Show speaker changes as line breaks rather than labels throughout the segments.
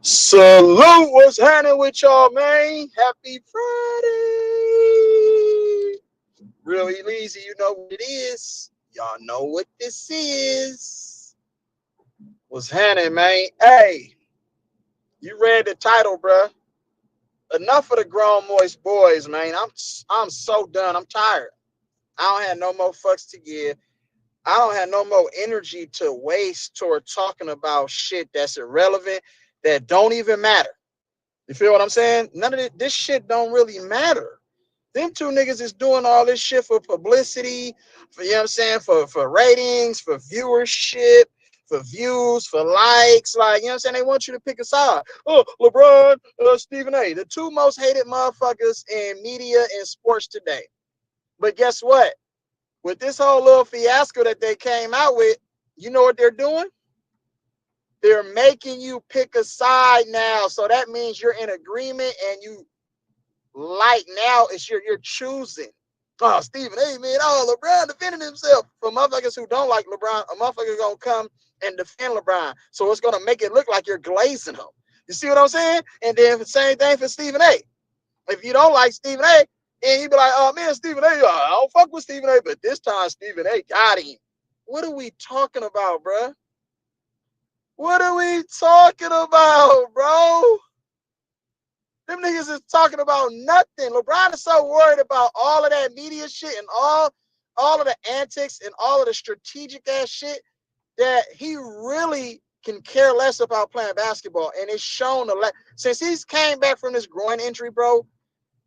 Salute, what's happening with y'all, man? Happy Friday. Real E-Leezy, you know what it is. Y'all know what this is. What's happening, man? Hey, you read the title, bruh. Enough of the grown moist boys, man. I'm so done. I'm tired. I don't have no more fucks to give. I don't have no more energy to waste toward talking about shit that's irrelevant, that don't even matter. You feel what I'm saying? None of this shit don't really matter. Them two niggas is doing all this shit for publicity, for, you know what I'm saying, for ratings, for viewership, for views, for likes. Like, you know what I'm saying? They want you to pick a side. Oh, LeBron, Stephen A. The two most hated motherfuckers in media and sports today. But guess what? With this whole little fiasco that they came out with, you know what they're doing? They're making you pick a side now. So that means you're in agreement and you like now it's you're choosing. Oh, Stephen A, man, oh, LeBron defending himself. For motherfuckers who don't like LeBron, a motherfucker gonna come and defend LeBron. So it's gonna make it look like you're glazing him. You see what I'm saying? And then the same thing for Stephen A. If you don't like Stephen A, and you be like, oh man, Stephen A, I don't fuck with Stephen A, but this time Stephen A got him. What are we talking about, bruh? What are we talking about, bro? Them niggas is talking about nothing. LeBron is so worried about all of that media shit and all of the antics and all of the strategic ass shit that he really can care less about playing basketball. And it's shown since he's came back from this groin injury, bro,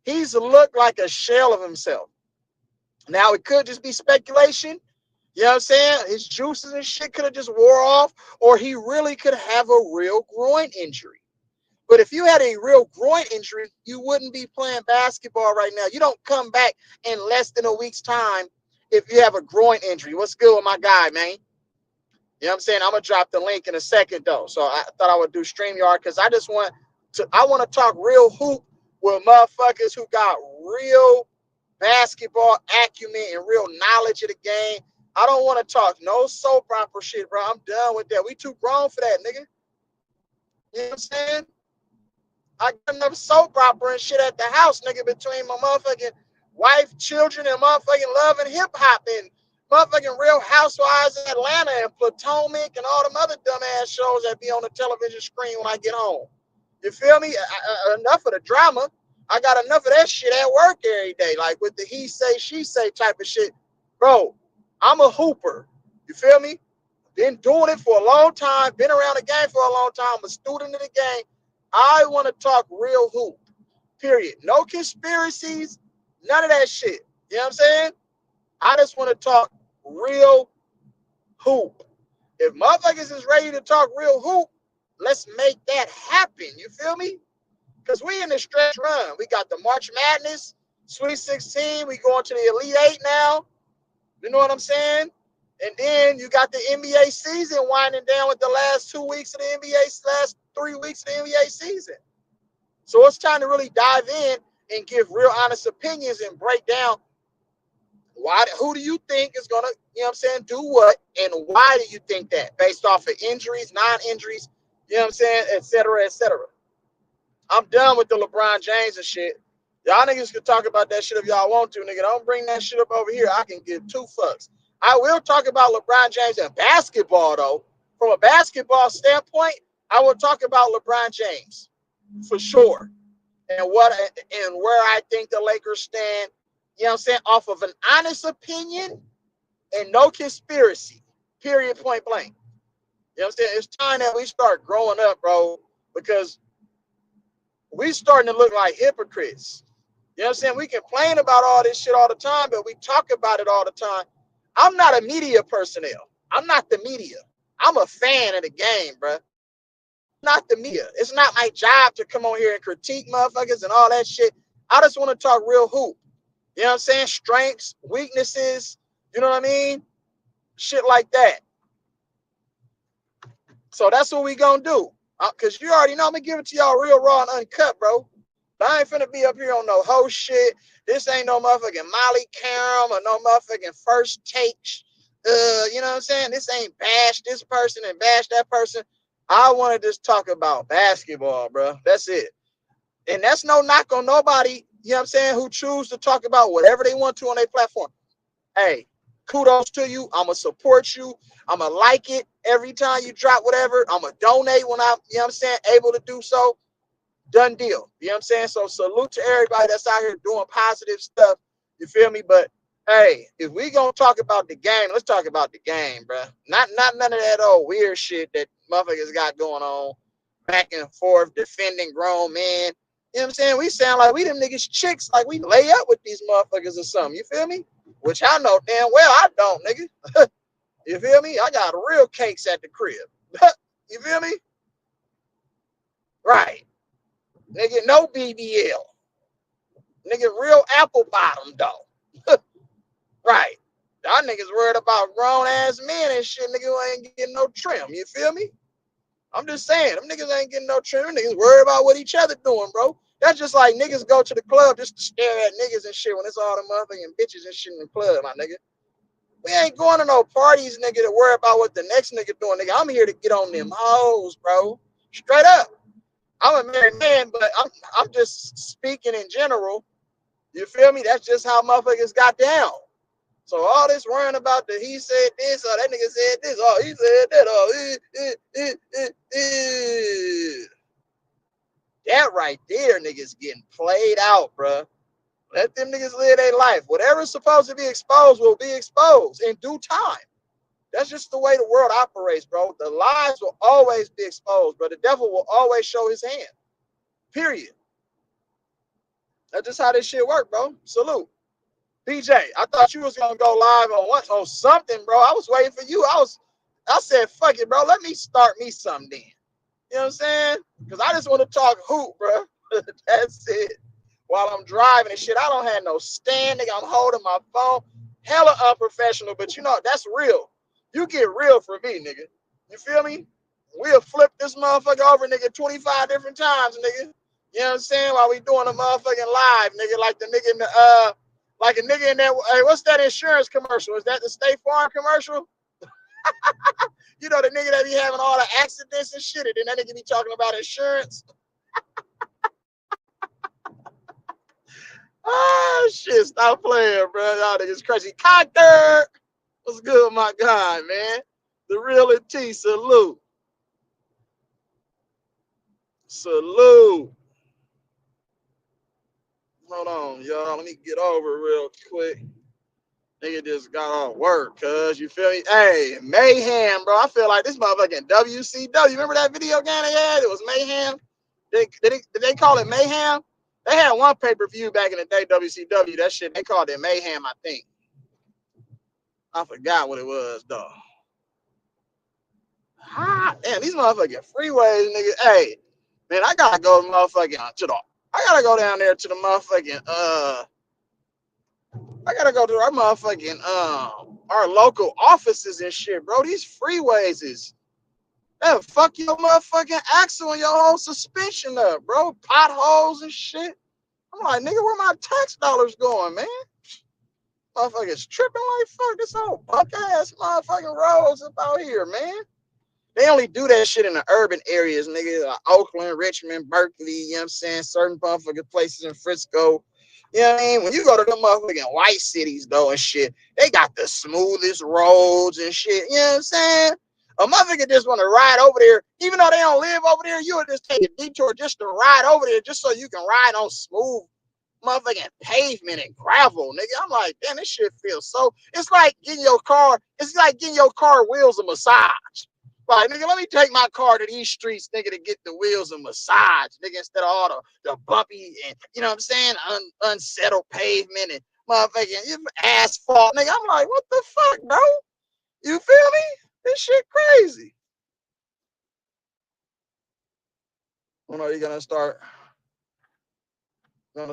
he's looked like a shell of himself. Now it could just be speculation. You know what I'm saying? His juices and shit could have just wore off, or he really could have a real groin injury. But if you had a real groin injury, you wouldn't be playing basketball right now. You don't come back in less than a week's time if you have a groin injury. What's good with my guy, man? You know what I'm saying? I'm going to drop the link in a second, though. So I thought I would do StreamYard because I want to talk real hoop with motherfuckers who got real basketball acumen and real knowledge of the game. I don't want to talk no soap opera shit, bro. I'm done with that. We too grown for that, nigga. You know what I'm saying? I got enough soap opera and shit at the house, nigga, between my motherfucking wife, children, and motherfucking love and hip hop and motherfucking Real Housewives in Atlanta and Potomac and all them other dumbass shows that be on the television screen when I get home. You feel me? Enough of the drama. I got enough of that shit at work every day, like with the he say, she say type of shit. Bro, I'm a hooper. You feel me? Been doing it for a long time, been around the game for a long time, I'm a student of the game. I want to talk real hoop, period. No conspiracies, none of that shit. You know what I'm saying? I just want to talk real hoop. If motherfuckers is ready to talk real hoop, let's make that happen. You feel me? Because we in the stretch run. We got the March Madness, Sweet 16. We going to the Elite 8 now. You know what I'm saying? And then you got the NBA season winding down with the last 2 weeks of the NBA, last 3 weeks of the NBA season. So it's time to really dive in and give real honest opinions and break down who do you think is going to, you know what I'm saying, do what, and why do you think that based off of injuries, non-injuries, you know what I'm saying, et cetera, et cetera. I'm done with the LeBron James and shit. Y'all niggas can talk about that shit if y'all want to, nigga. Don't bring that shit up over here. I can give two fucks. I will talk about LeBron James and basketball, though. From a basketball standpoint, I will talk about LeBron James for sure. And where I think the Lakers stand, you know what I'm saying, off of an honest opinion and no conspiracy. Period, point blank. You know what I'm saying? It's time that we start growing up, bro, because we starting to look like hypocrites. You know what I'm saying? We complain about all this shit all the time, but we talk about it all the time. I'm not a media personnel. I'm not the media. I'm a fan of the game, bro. Not the media. It's not my job to come on here and critique motherfuckers and all that shit. I just want to talk real hoop. You know what I'm saying? Strengths, weaknesses, you know what I mean? Shit like that. So that's what we gonna do. Because you already know I'm going to give it to y'all real raw and uncut, bro. But I ain't finna be up here on no hoe shit. This ain't no motherfucking Molly Carum or no motherfucking first take. You know what I'm saying? This ain't bash this person and bash that person. I want to just talk about basketball, bro. That's it. And that's no knock on nobody, you know what I'm saying, who choose to talk about whatever they want to on their platform. Hey, kudos to you. I'm going to support you. I'm going to like it every time you drop whatever. I'm going to donate when I'm, you know what I'm saying, able to do so. Done deal. You know what I'm saying? So salute to everybody that's out here doing positive stuff. You feel me? But hey, if we gonna talk about the game, let's talk about the game, bro. Not none of that old weird shit that motherfuckers got going on back and forth defending grown men. You know what I'm saying? We sound like we them niggas chicks, like we lay up with these motherfuckers or something. You feel me? Which I know damn well I don't, nigga. You feel me? I got real cakes at the crib. You feel me? Right. Nigga, no BBL. Nigga, real apple bottom though. Right. Y'all niggas worried about grown ass men and shit. Nigga who ain't getting no trim. You feel me? I'm just saying, them niggas ain't getting no trim. Them niggas worried about what each other doing, bro. That's just like niggas go to the club just to stare at niggas and shit when it's all the motherfucking bitches and shit in the club, my nigga. We ain't going to no parties, nigga, to worry about what the next nigga doing, nigga. I'm here to get on them hoes, bro. Straight up. I'm a married man, but I'm just speaking in general. You feel me? That's just how motherfuckers got down. So all this worrying about the he said this or that nigga said this, oh he said that, that right there, niggas getting played out, bro. Let them niggas live their life. Whatever's supposed to be exposed will be exposed in due time. That's just the way the world operates, bro. The lies will always be exposed, bro. The devil will always show his hand. Period. That's just how this shit work, bro. Salute. BJ, I thought you was gonna go live on something, bro. I was waiting for you. I said, fuck it, bro. Let me start me something then. You know what I'm saying? Because I just want to talk hoop, bro. That's it. While I'm driving and shit, I don't have no stand, nigga. I'm holding my phone. Hella unprofessional, but you know, that's real. You get real for me, nigga. You feel me? We'll flip this motherfucker over, nigga, 25 different times, nigga. You know what I'm saying? While we doing a motherfucking live, nigga, like the nigga in the like a nigga in that, hey, what's that insurance commercial? Is that the State Farm commercial? You know, the nigga that be having all the accidents and shit, and then that nigga be talking about insurance. Oh, shit, stop playing, bro. Y'all niggas crazy. Cocker! What's good, my guy, man? The real T, salute. Salute. Hold on, y'all. Let me get over real quick. Nigga just got off work, cuz. You feel me? Hey, Mayhem, bro. I feel like this motherfucking WCW. Remember that video game they had? It was Mayhem. Did they call it Mayhem? They had one pay-per-view back in the day, WCW. That shit, they called it Mayhem, I think. I forgot what it was, though. Ah, damn, these motherfucking freeways, nigga. Hey, man, I gotta go motherfucking to the. I gotta go down there to the motherfucking I gotta go to our motherfucking our local offices and shit, bro. These freeways is that fuck your motherfucking axle and your whole suspension up, bro. Potholes and shit. I'm like, nigga, where my tax dollars going, man? Motherfuckers tripping like fuck. This whole punk ass motherfucking roads up out here, man. They only do that shit in the urban areas, nigga. Like Oakland, Richmond, Berkeley, you know what I'm saying? Certain motherfucking places in Frisco. You know what I mean? When you go to the motherfucking white cities, though, and shit, they got the smoothest roads and shit. You know what I'm saying? A motherfucker just want to ride over there, even though they don't live over there, you would just take a detour just to ride over there, just so you can ride on smooth motherfucking pavement and gravel, nigga. I'm like, damn, this shit feels so. It's like getting your car wheels a massage. Like, nigga, let me take my car to these streets, nigga, to get the wheels a massage, nigga, instead of all the bumpy and, you know what I'm saying, unsettled pavement and motherfucking asphalt, nigga. I'm like, what the fuck, bro? You feel me? This shit crazy. Oh no, you're gonna start go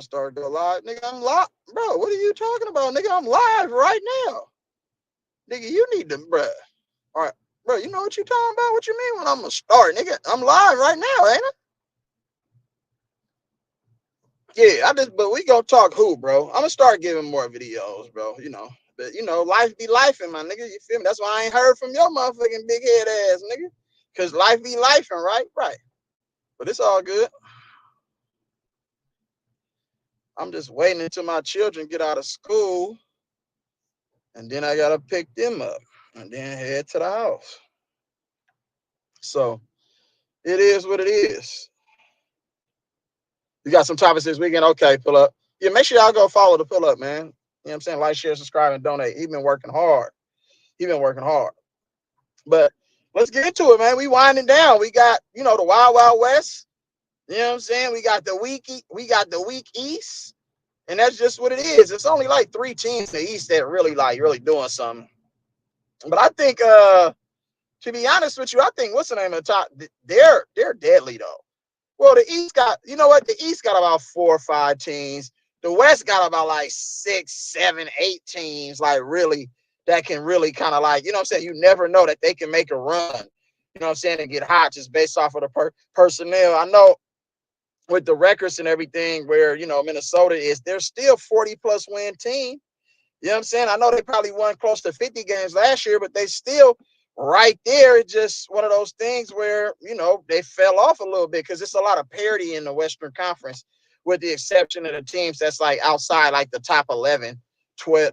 live, nigga. I'm live, bro. What are you talking about, nigga? I'm live right now, nigga. You need to, bro. All right, bro. You know what you talking about? What you mean when I'm gonna start, nigga? I'm live right now, ain't I? Yeah, but we gonna talk who, bro. I'm gonna start giving more videos, bro. You know, but you know, life be life, my nigga. You feel me? That's why I ain't heard from your motherfucking big head ass, nigga. Because life be life, and right? Right. But it's all good. I'm just waiting until my children get out of school, and then I gotta pick them up and then head to the house. So it is what it is. You got some topics this weekend? Okay, pull up. Yeah, make sure y'all go follow the pull up, man. You know what I'm saying? Like, share, subscribe, and donate. He been working hard. He been working hard. But let's get into it, man. We winding down. We got, the Wild Wild West. You know what I'm saying? We got the week East. And that's just what it is. It's only like 3 teams in the East that really doing something. But I think to be honest with you, I think what's the name of the top? They're deadly though. Well, the East got, you know what? The East got about 4 or 5 teams. The West got about like 6, 7, 8 teams, like really that can really kind of like, you know what I'm saying? You never know that they can make a run, you know what I'm saying, and get hot just based off of the personnel. I know with the records and everything where, Minnesota is, they're still 40 plus win team. You know what I'm saying? I know they probably won close to 50 games last year, but they still right there. It's just one of those things where, they fell off a little bit because it's a lot of parity in the Western Conference, with the exception of the teams that's like outside, like the top 11, 12,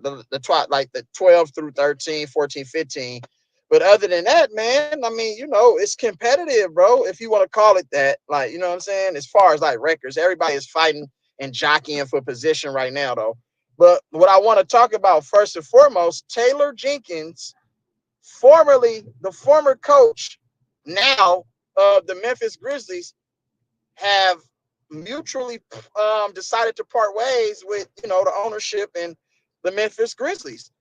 like the 12 through 13, 14, 15. But other than that, man, I mean, it's competitive, bro, if you want to call it that. Like, you know what I'm saying? As far as like records, everybody is fighting and jockeying for position right now, though. But what I want to talk about first and foremost, Taylor Jenkins, formerly the former coach now of the Memphis Grizzlies, have mutually decided to part ways with, the ownership and the Memphis Grizzlies.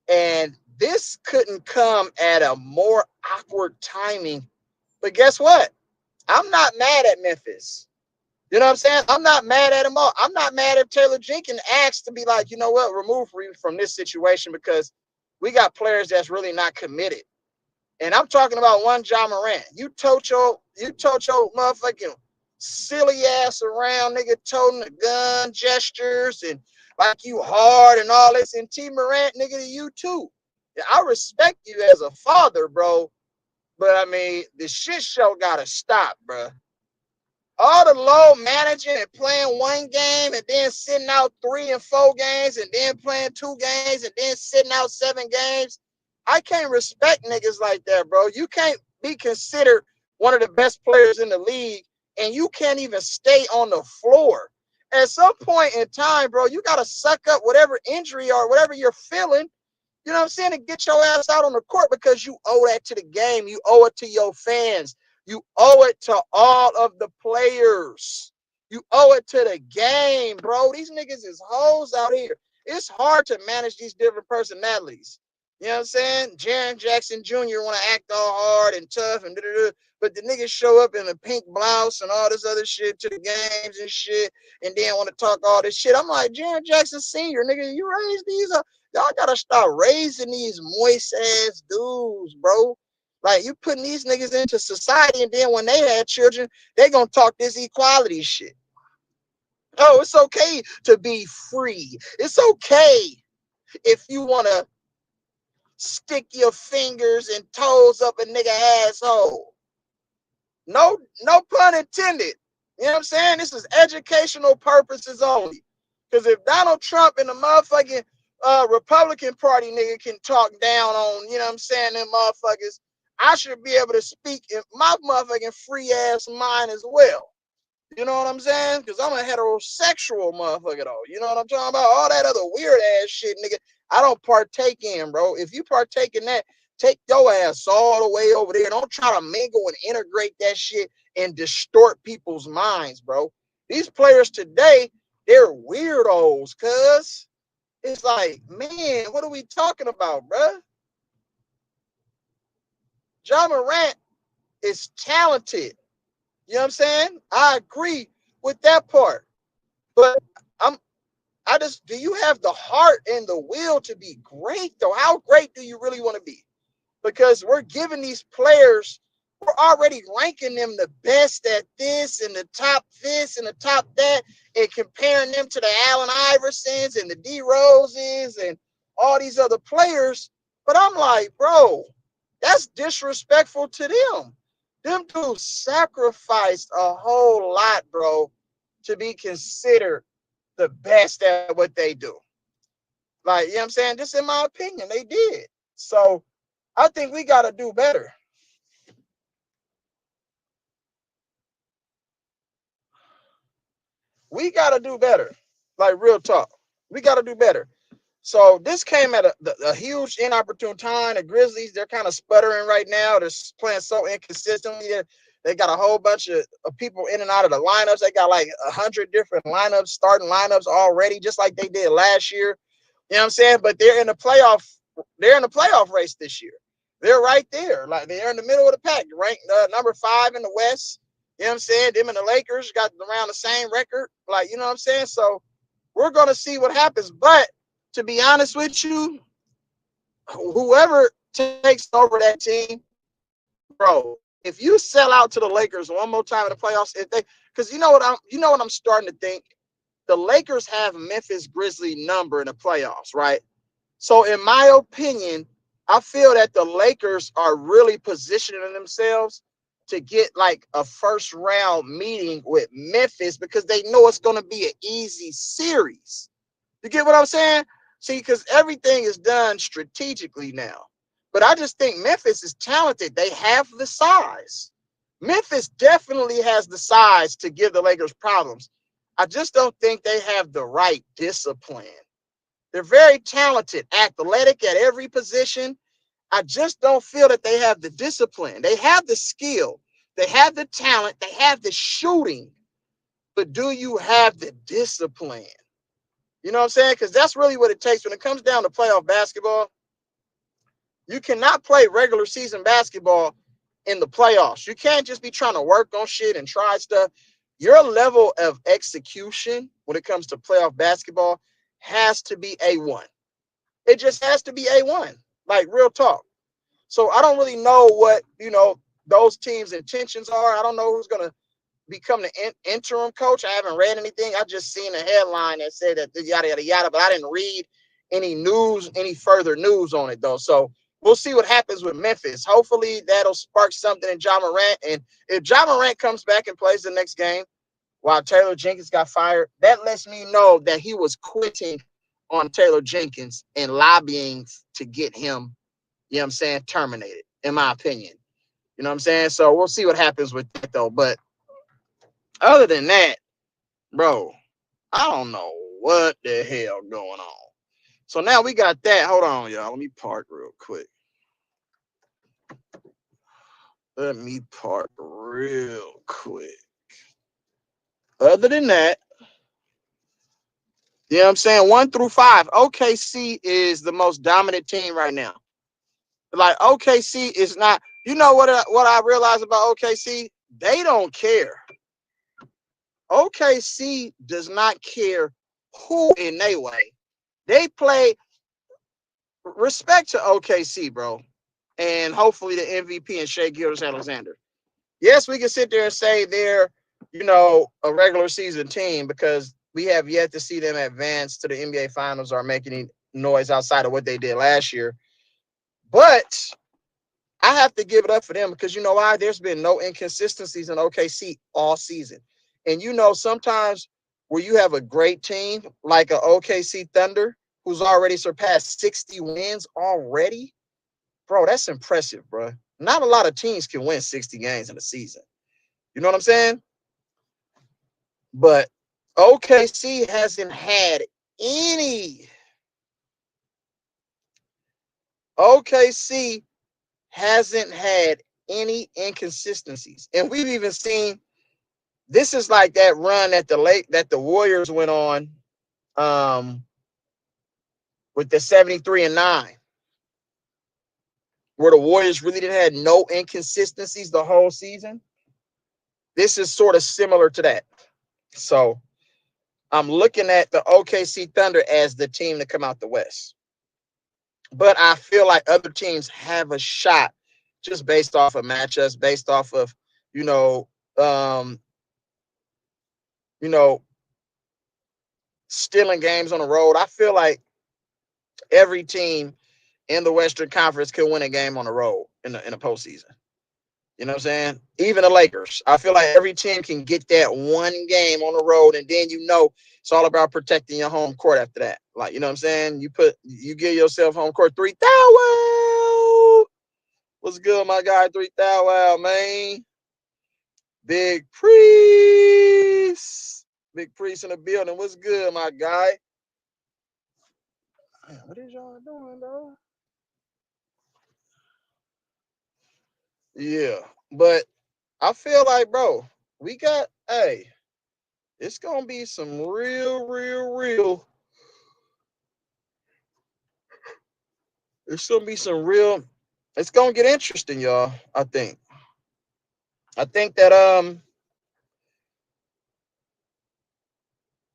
And this couldn't come at a more awkward timing. But guess what? I'm not mad at Memphis. You know what I'm saying? I'm not mad at him all. I'm not mad if Taylor Jenkins asked to be like, you know what, remove Reed from this situation because we got players that's really not committed. And I'm talking about one Ja Morant. You told your motherfucking silly ass around, nigga, toting the gun gestures and like you hard and all this. And T Morant, nigga, you too. Yeah, I respect you as a father, bro. But I mean, the shit show gotta stop, bro. All the low managing and playing one game and then sitting out 3 and 4 games and then playing 2 games and then sitting out 7 games. I can't respect niggas like that, bro. You can't be considered one of the best players in the league and you can't even stay on the floor. At some point in time, bro, you got to suck up whatever injury or whatever you're feeling, you know what I'm saying, and get your ass out on the court because you owe that to the game. You owe it to your fans. You owe it to all of the players. You owe it to the game, bro. These niggas is hoes out here. It's hard to manage these different personalities. You know what I'm saying? Jaren Jackson Jr. want to act all hard and tough and da-da-da, but the niggas show up in a pink blouse and all this other shit to the games and shit, and then want to talk all this shit. I'm like, Jaren Jackson Sr., nigga, you raised these up. Y'all gotta start raising these moist ass dudes, bro. Like, you putting these niggas into society, and then when they had children, they gonna talk this equality shit. Oh, it's okay to be free. It's okay if you wanna stick your fingers and toes up a nigga asshole. No pun intended. You know what I'm saying? This is educational purposes only. Because if Donald Trump and the motherfucking Republican Party nigga can talk down on, you know what I'm saying, them motherfuckers, I should be able to speak in my motherfucking free ass mind as well. You know what I'm saying? Because I'm a heterosexual motherfucker, though. You know what I'm talking about? All that other weird ass shit, nigga, I don't partake in, bro. If you partake in that, take your ass all the way over there. Don't try to mingle and integrate that shit and distort people's minds, bro. These players today, they're weirdos, cuz. It's like, man, what are we talking about, bro? Ja Morant is talented. You know what I'm saying? I agree with that part. But I'm do you have the heart and the will to be great though? How great do you really want to be? Because we're giving these players, we're already ranking them the best at this and the top this and the top that, and comparing them to the Allen Iversons and the D Roses and all these other players. But I'm like, bro, that's disrespectful to them. Them dudes sacrificed a whole lot, bro, to be considered the best at what they do. Like, you know what I'm saying? Just in my opinion, they did. So I think we got to do better. We got to do better. Like, real talk. We got to do better. So this came at a huge inopportune time. The Grizzlies, they're kind of sputtering right now. They're playing so inconsistently. They got a whole bunch of people in and out of the lineups. They got like 100 different lineups, starting lineups already, just like they did last year. You know what I'm saying? But they're in the playoff. They're in the playoff race this year. They're right there. Like, they're in the middle of the pack, ranked number 5 in the West. You know what I'm saying? Them and the Lakers got around the same record. Like, you know what I'm saying? So we're gonna see what happens. But to be honest with you, whoever takes over that team, bro, if you sell out to the Lakers one more time in the playoffs, if they, because you know what I'm starting to think, the Lakers have Memphis Grizzly number in the playoffs, right? So in my opinion, I feel that the Lakers are really positioning themselves to get like a first round meeting with Memphis because they know it's going to be an easy series. You get what I'm saying? See, because everything is done strategically now. But I just think Memphis is talented. They have the size. Memphis definitely has the size to give the Lakers problems. I just don't think they have the right discipline. They're very talented, athletic at every position. I just don't feel that they have the discipline. They have the skill. They have the talent. They have the shooting. But do you have the discipline? You know what I'm saying? Because that's really what it takes when it comes down to playoff basketball. You cannot play regular season basketball in the playoffs. You can't just be trying to work on shit and try stuff. Your level of execution when it comes to playoff basketball has to be A1. It just has to be A1. Like, real talk. So I don't really know what, those teams' intentions are. I don't know who's going to become the interim coach. I haven't read anything. I just seen a headline that said that yada yada yada, but I didn't read any further news on it though. So we'll see what happens with Memphis. Hopefully that'll spark something in Ja Morant. And if Ja Morant comes back and plays the next game while Taylor Jenkins got fired, that lets me know that he was quitting on Taylor Jenkins and lobbying to get him, you know what I'm saying, terminated, in my opinion. You know what I'm saying? So we'll see what happens with that though. But other than that, bro, I don't know what the hell going on. So now we got that. Hold on, y'all. Let me park real quick. Let me park real quick. Other than that, you know what I'm saying? 1 through 5. OKC is the most dominant team right now. Like, OKC is not, you know what I realized about OKC? They don't care. OKC does not care who in their way. They play respect to OKC, bro. And hopefully the MVP and Shea Gilgeous-Alexander. Yes, we can sit there and say they're, a regular season team because we have yet to see them advance to the NBA Finals or make any noise outside of what they did last year. But I have to give it up for them because you know why? There's been no inconsistencies in OKC all season. And sometimes where you have a great team like a OKC Thunder who's already surpassed 60 wins already, bro, that's impressive, bro. Not a lot of teams can win 60 games in a season. You know what I'm saying? But OKC hasn't had any. OKC hasn't had any inconsistencies. And we've even seen this is like that run that the Warriors went on with the 73-9, where the Warriors really didn't have no inconsistencies the whole season. This is sort of similar to that. So I'm looking at the OKC Thunder as the team to come out the West. But I feel like other teams have a shot just based off of matchups, based off of, um, you know, stealing games on the road. I feel like every team in the Western Conference can win a game on the road in the postseason. You know what I'm saying? Even the Lakers. I feel like every team can get that one game on the road, and then it's all about protecting your home court after that. Like, you know what I'm saying? You give yourself home court 3,000. What's good, my guy? 3,000, man. Big Priest. Big Priest in the building. What's good, my guy? Man, what is y'all doing, though? Yeah. But I feel like, bro, hey, it's gonna be some real. It's gonna be some real. It's gonna get interesting, y'all. I think. I think that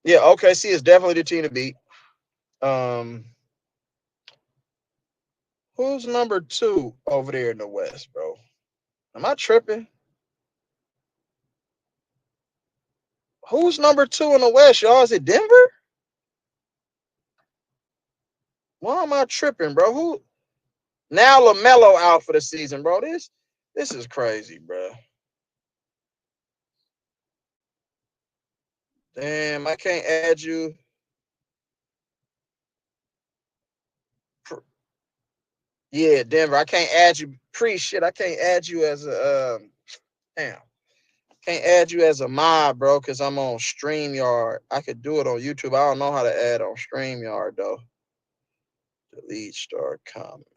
yeah, OKC is definitely the team to beat. Um, who's number 2 over there in the West, bro? Am I tripping? Who's number 2 in the West, y'all? Is it Denver? Why am I tripping, bro? Who now? LaMelo out for the season, bro. This is crazy, bro. Damn, I can't add you. Yeah, Denver. I can't add you. Shit. I can't add you as a damn. Can't add you as a mod, bro, because I'm on StreamYard. I could do it on YouTube. I don't know how to add on StreamYard though. Delete start comment.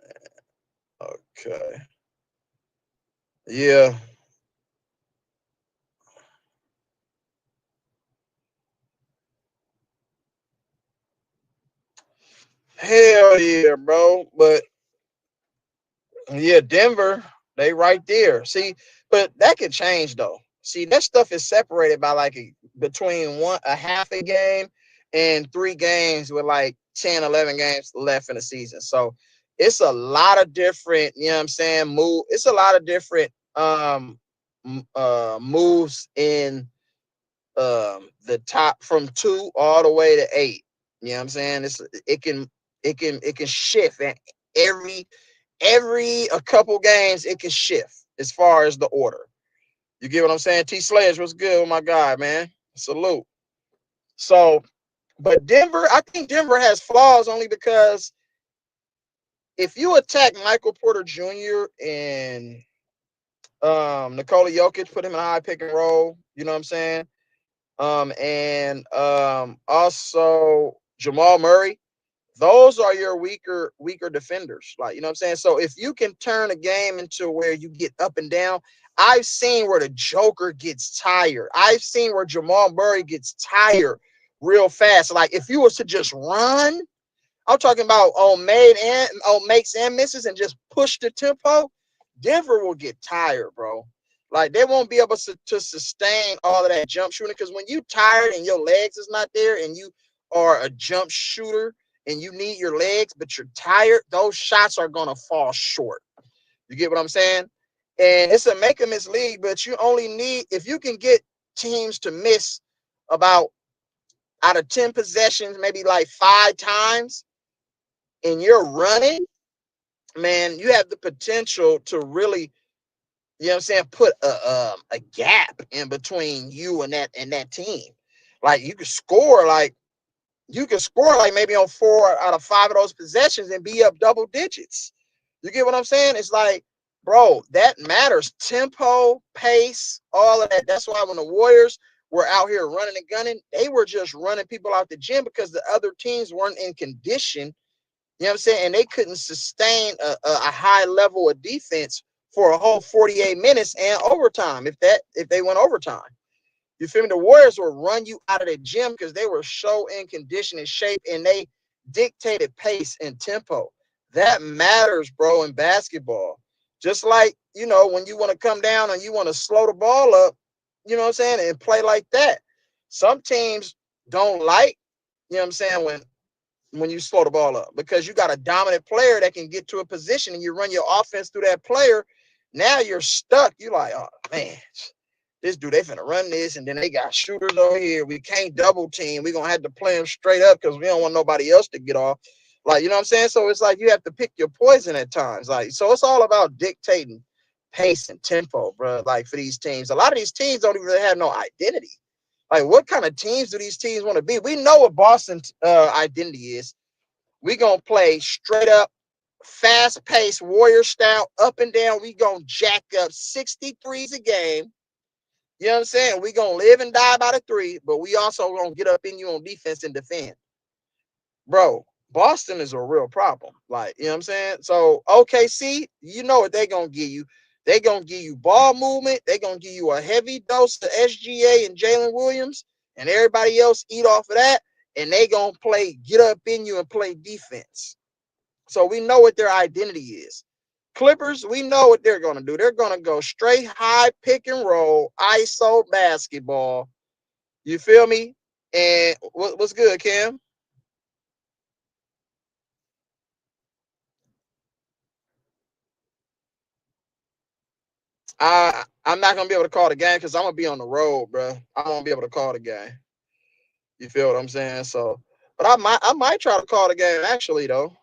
Okay. Yeah. Hell yeah, bro. But yeah, Denver, they right there. See, but that could change though. See, that stuff is separated by between a half a game and 3 games with like 10, 11 games left in the season. So it's a lot of different, you know what I'm saying, it's a lot of different moves in the top from 2 all the way to 8. You know what I'm saying? It can shift, and every a couple games it can shift as far as the order. You get what I'm saying? T Sledge, what's good with my guy, man? Salute. So, but Denver, I think Denver has flaws only because if you attack Michael Porter Jr. and Nikola Jokic, put him in a high pick and roll, you know what I'm saying? And also Jamal Murray, those are your weaker defenders. Like, you know what I'm saying? So if you can turn a game into where you get up and down, I've seen where the Joker gets tired. I've seen where Jamal Murray gets tired real fast. Like if you was to just run, I'm talking about on makes and misses and just push the tempo, Denver will get tired, bro. Like they won't be able to sustain all of that jump shooting because when you tired and your legs is not there and you are a jump shooter and you need your legs, but you're tired, those shots are gonna fall short. You get what I'm saying? And it's a make or miss league, but you only need if you can get teams to miss about out of 10 possessions, maybe like 5 times, and you're running, man, you have the potential to really, you know what I'm saying, put a gap in between you and that team. Like you could score like maybe on 4 out of 5 of those possessions and be up double digits. You get what I'm saying? It's like, bro, that matters. Tempo, pace, all of that. That's why when the Warriors were out here running and gunning, they were just running people out the gym because the other teams weren't in condition. You know what I'm saying? And they couldn't sustain a high level of defense for a whole 48 minutes and overtime if they went overtime. You feel me? The Warriors will run you out of the gym because they were so in condition and shape and they dictated pace and tempo. That matters, bro, in basketball. Just like, when you want to come down and you want to slow the ball up, you know what I'm saying, and play like that. Some teams don't like, you know what I'm saying, when you slow the ball up because you got a dominant player that can get to a position and you run your offense through that player. Now you're stuck. You're like, oh man, this dude, they finna run this, and then they got shooters over here. We can't double team. We're gonna have to play them straight up because we don't want nobody else to get off. Like, you know what I'm saying? So it's like you have to pick your poison at times. Like, so it's all about dictating pace and tempo, bro. Like for these teams, a lot of these teams don't even really have no identity. Like, what kind of teams do these teams want to be? We know what Boston's identity is. We gonna play straight up, fast paced warrior style, up and down. We gonna jack up 63s a game. You know what I'm saying? We gonna live and die by the three, but we also gonna get up in you on defense and defend. Bro, Boston is a real problem. Like, you know what I'm saying? So OKC, you know what they're gonna give you. They're gonna give you ball movement, they're gonna give you a heavy dose of SGA and Jalen Williams, and everybody else eat off of that, and they gonna play get up in you and play defense. So we know what their identity is. Clippers, we know what they're gonna do. They're gonna go straight high pick and roll, ISO basketball. You feel me? And what's good, Cam? I'm not gonna be able to call the game because I'm gonna be on the road, bro. I won't be able to call the game. You feel what I'm saying? So, but I might try to call the game actually though.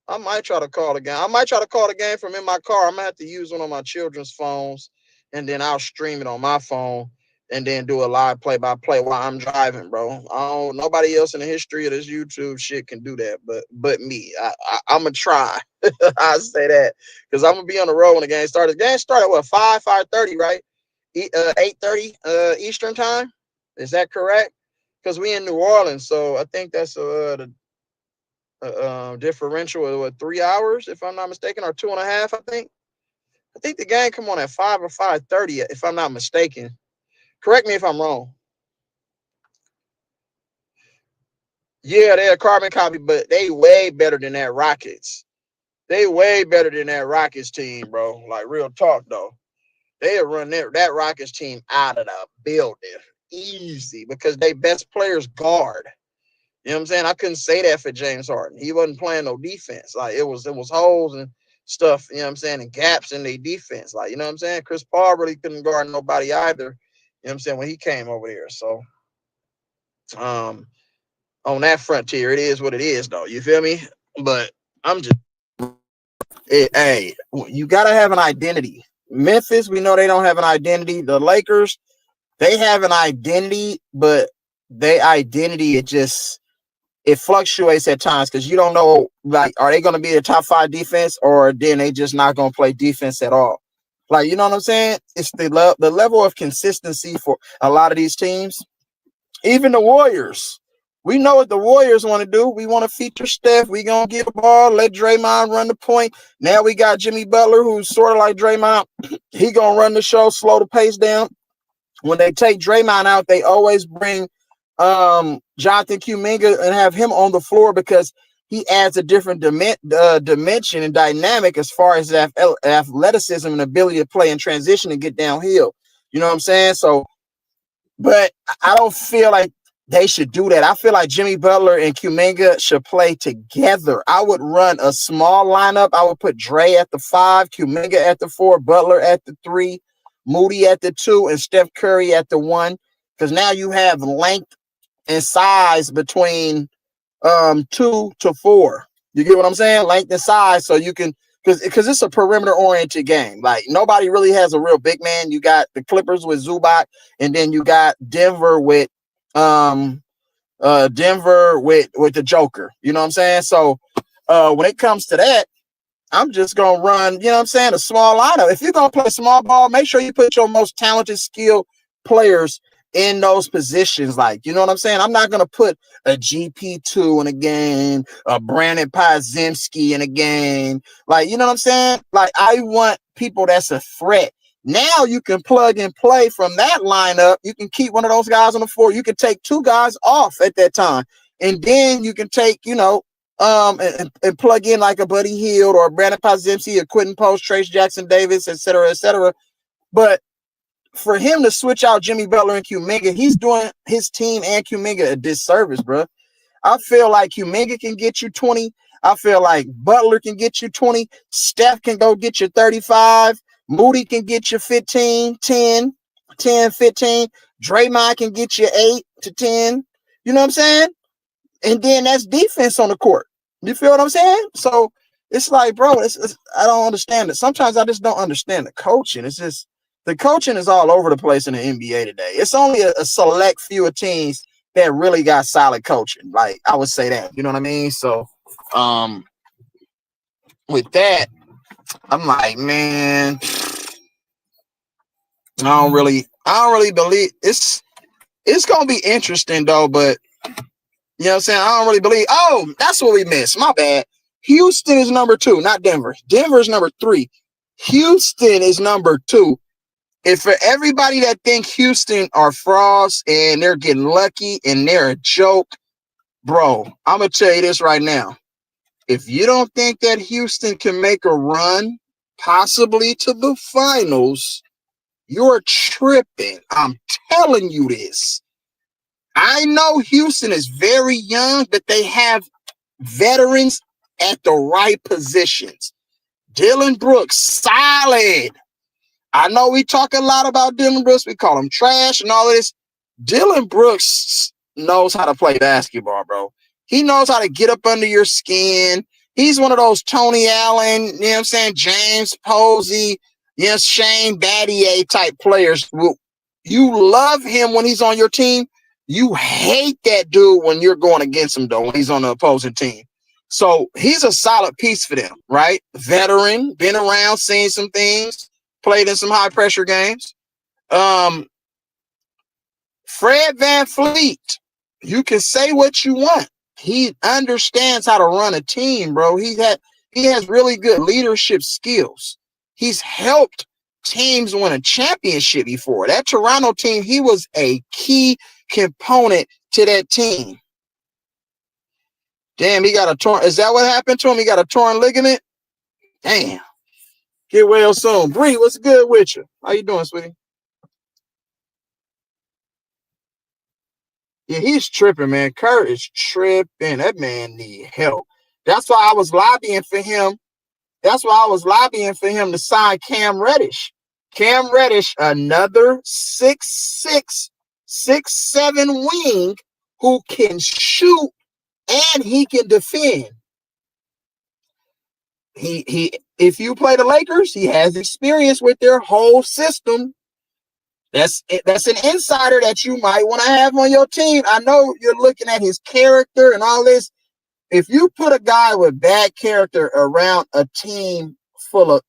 I might try to call the game. I might try to call the game from in my car. I'm gonna have to use one of my children's phones, and then I'll stream it on my phone, and then do a live play-by-play while I'm driving, bro. Nobody else in the history of this YouTube shit can do that, but me. I'm gonna try. I say that because I'm gonna be on the road when the game started. The game started what 5:30, right? 8:30 Eastern time. Is that correct? Because we in New Orleans, so I think that's the differential of what 3 hours, if I'm not mistaken, or 2.5. I think the game come on at 5 or 5:30, if I'm not mistaken. Correct me if I'm wrong. Yeah, they're a carbon copy, but they way better than that Rockets. They way better than that Rockets team, bro. Like real talk though. They'll run that Rockets team out of the building easy because they best players guard. You know what I'm saying? I couldn't say that for James Harden. He wasn't playing no defense. Like it was holes and stuff, you know what I'm saying, and gaps in their defense. Like, you know what I'm saying? Chris Paul really couldn't guard nobody either. You know what I'm saying, when he came over there. So um on that frontier, it is what it is though. You feel me? But I'm just hey, you gotta have an identity. Memphis, we know they don't have an identity. The Lakers, they have an identity, but their identity it fluctuates at times because you don't know, like, are they going to be a top 5 defense or then they just not going to play defense at all? Like, you know what I'm saying? It's the level of consistency for a lot of these teams. Even the Warriors. We know what the Warriors want to do. We want to feature Steph. We going to get the ball, let Draymond run the point. Now we got Jimmy Butler, who's sort of like Draymond. He going to run the show, slow the pace down. When they take Draymond out, they always bring Jonathan Kuminga and have him on the floor because he adds a different dimension and dynamic as far as athleticism and ability to play in transition and get downhill. You know what I'm saying? So, but I don't feel like they should do that. I feel like Jimmy Butler and Kuminga should play together. I would run a small lineup. I would put Dre at the 5, Kuminga at the 4, Butler at the 3, Moody at the 2, and Steph Curry at the 1. Because now you have length and size between 2 to 4. You get what I'm saying? Length and size, so you can because it's a perimeter oriented game. Like nobody really has a real big man. You got the Clippers with Zubac, and then you got Denver with the Joker. You know what I'm saying? So when it comes to that, I'm just gonna run, you know what I'm saying, a small lineup. If you're gonna play small ball, make sure you put your most talented, skilled players in those positions. Like, you know what I'm saying? I'm not gonna put a GP2 in a game, a Brandon Pazimski in a game. Like, you know what I'm saying? Like, I want people that's a threat. Now you can plug and play from that lineup. You can keep one of those guys on the floor. You can take 2 guys off at that time. And then you can take, and plug in like a Buddy Hield or Brandon Pazimski or Quentin Post, Trace Jackson Davis, et cetera, et cetera. But for him to switch out Jimmy Butler and Kuminga, he's doing his team and Kuminga a disservice, bro. I feel like Kuminga can get you 20. I feel like Butler can get you 20. Steph can go get you 35. Moody can get you 15, 10, 10, 15. Draymond can get you 8 to 10. You know what I'm saying? And then that's defense on the court. You feel what I'm saying? So It's like, bro, I don't understand it. Sometimes I just don't understand the coaching. It's just the coaching is all over the place in the NBA today. It's only a select few of teams that really got solid coaching. Like I would say that, you know what I mean? So, with that, I'm like, man, I don't really believe it's gonna be interesting though, but you know what I'm saying? I don't really believe. Oh, that's what we missed. My bad. Houston is number 2, not Denver. Denver is number 3. Houston is number 2. And for everybody that think Houston are frauds and they're getting lucky and they're a joke, bro, I'm gonna tell you this right now. If you don't think that Houston can make a run, possibly to the finals, you're tripping. I'm telling you this. I know Houston is very young, but they have veterans at the right positions. Dylan Brooks, solid. I know we talk a lot about Dylan Brooks. We call him trash and all of this. Dylan Brooks knows how to play basketball, bro. He knows how to get up under your skin. He's one of those Tony Allen, you know what I'm saying, James Posey, you know, Shane Battier type players. You love him when he's on your team. You hate that dude when you're going against him, though, when he's on the opposing team. So he's a solid piece for them, right? Veteran, been around, seen some things, played in some high pressure games. Fred VanVleet, you can say what you want. He understands how to run a team, bro. He has really good leadership skills. He's helped teams win a championship before. That Toronto team, he was a key component to that team. Damn, he got a torn. Is that what happened to him? He got a torn ligament? Damn. Get well soon. Bree, what's good with you? How you doing, sweetie? Yeah, he's tripping, man. Kurt is tripping. That man need help. That's why I was lobbying for him. That's why I was lobbying for him to sign Cam Reddish. Cam Reddish, another 6'6", 6'7" wing who can shoot and he can defend. If you play the Lakers, he has experience with their whole system. That's an insider that you might want to have on your team. I know you're looking at his character and all this. If you put a guy with bad character around a team full of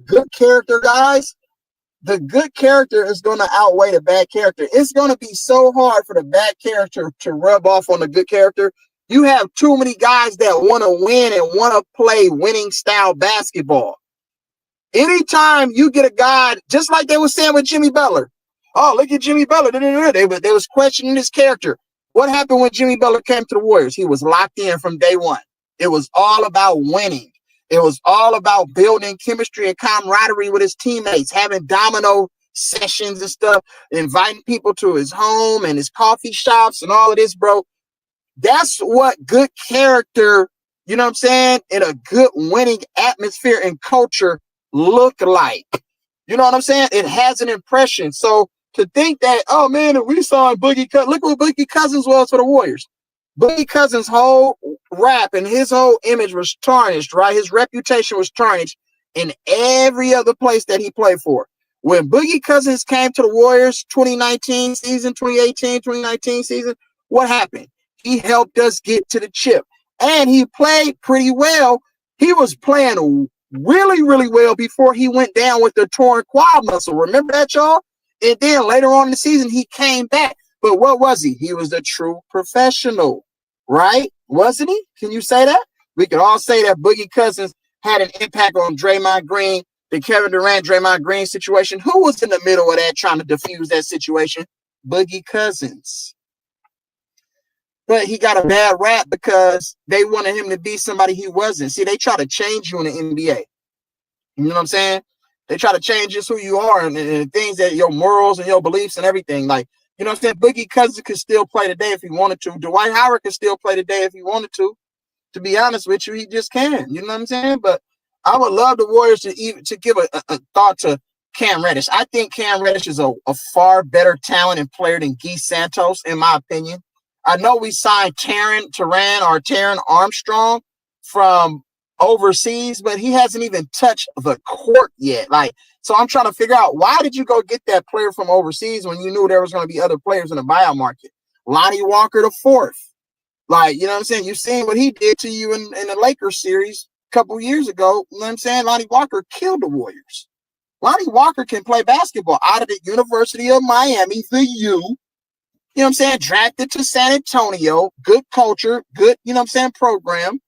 good character guys, the good character is going to outweigh the bad character. It's going to be so hard for the bad character to rub off on the good character. You have too many guys that want to win and want to play winning style basketball. Anytime you get a guy, just like they were saying with Jimmy Butler. Oh, look at Jimmy Butler. They was questioning his character. What happened when Jimmy Butler came to the Warriors? He was locked in from day one. It was all about winning. It was all about building chemistry and camaraderie with his teammates, having domino sessions and stuff, inviting people to his home and his coffee shops and all of this, bro. That's what good character, you know what I'm saying, in a good winning atmosphere and culture look like. You know what I'm saying? It has an impression. So to think that, oh man, if we saw Boogie Cousins, look what Boogie Cousins was for the Warriors. Boogie Cousins' whole rap and his whole image was tarnished, right? His reputation was tarnished in every other place that he played for. When Boogie Cousins came to the Warriors 2019 season, 2018, 2019 season, what happened? He helped us get to the chip. And he played pretty well. He was playing really, really well before he went down with the torn quad muscle. Remember that, y'all? And then later on in the season, he came back. But what was he? He was a true professional, right? Wasn't he? Can you say that? We could all say that Boogie Cousins had an impact on Draymond Green, the Kevin Durant, Draymond Green situation. Who was in the middle of that trying to diffuse that situation? Boogie Cousins. But he got a bad rap because they wanted him to be somebody he wasn't. See, they try to change you in the NBA. You know what I'm saying? They try to change just who you are and things that your morals and your beliefs and everything. Like, you know what I'm saying? Boogie Cousins could still play today if he wanted to. Dwight Howard could still play today if he wanted to. To be honest with you, he just can. You know what I'm saying? But I would love the Warriors to give a thought to Cam Reddish. I think Cam Reddish is a far better talent and player than Guy Santos, in my opinion. I know we signed Taron Armstrong from overseas, but he hasn't even touched the court yet. Like, so I'm trying to figure out, why did you go get that player from overseas when you knew there was going to be other players in the buyout market? Lonnie Walker the fourth. Like, you know what I'm saying? You've seen what he did to you in the Lakers series a couple years ago. You know what I'm saying? Lonnie Walker killed the Warriors. Lonnie Walker can play basketball out of the University of Miami, the U. You know what I'm saying? Drafted to San Antonio, good culture, good, you know what I'm saying, program,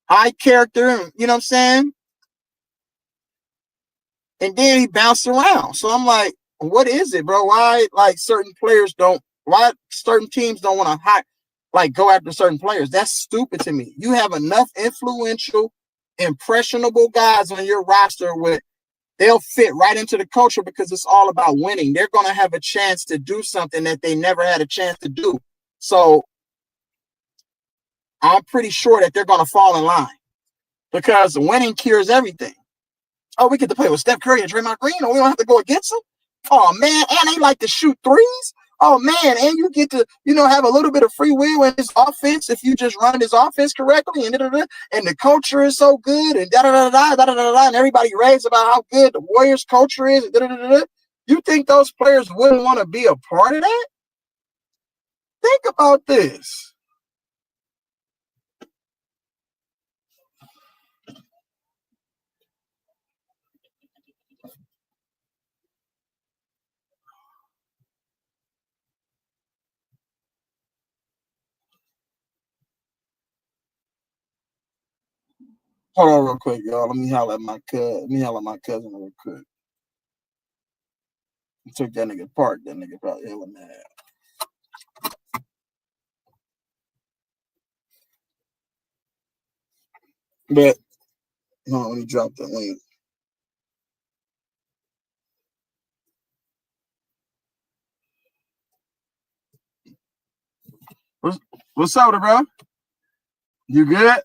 high character, you know what I'm saying? And then he bounced around. So I'm like, what is it, bro? Why like certain players don't, why certain teams don't want to like go after certain players? That's stupid to me. You have enough influential, impressionable guys on your roster with, they'll fit right into the culture because it's all about winning. They're going to have a chance to do something that they never had a chance to do. So I'm pretty sure that they're going to fall in line because winning cures everything. Oh, we get to play with Steph Curry and Draymond Green, or we don't have to go against them. Oh man, and they like to shoot threes. Oh man, and you get to, you know, have a little bit of free will in this offense if you just run this offense correctly, and and the culture is so good, and and everybody raves about how good the Warriors culture is. You think those players wouldn't want to be a part of that? Think about this. Hold on real quick, y'all. Let me holler at my cousin. Let me holler at my cousin real quick. He took that nigga park. That nigga probably hella mad. But hold on, let me drop the link. What's up, bro? You good?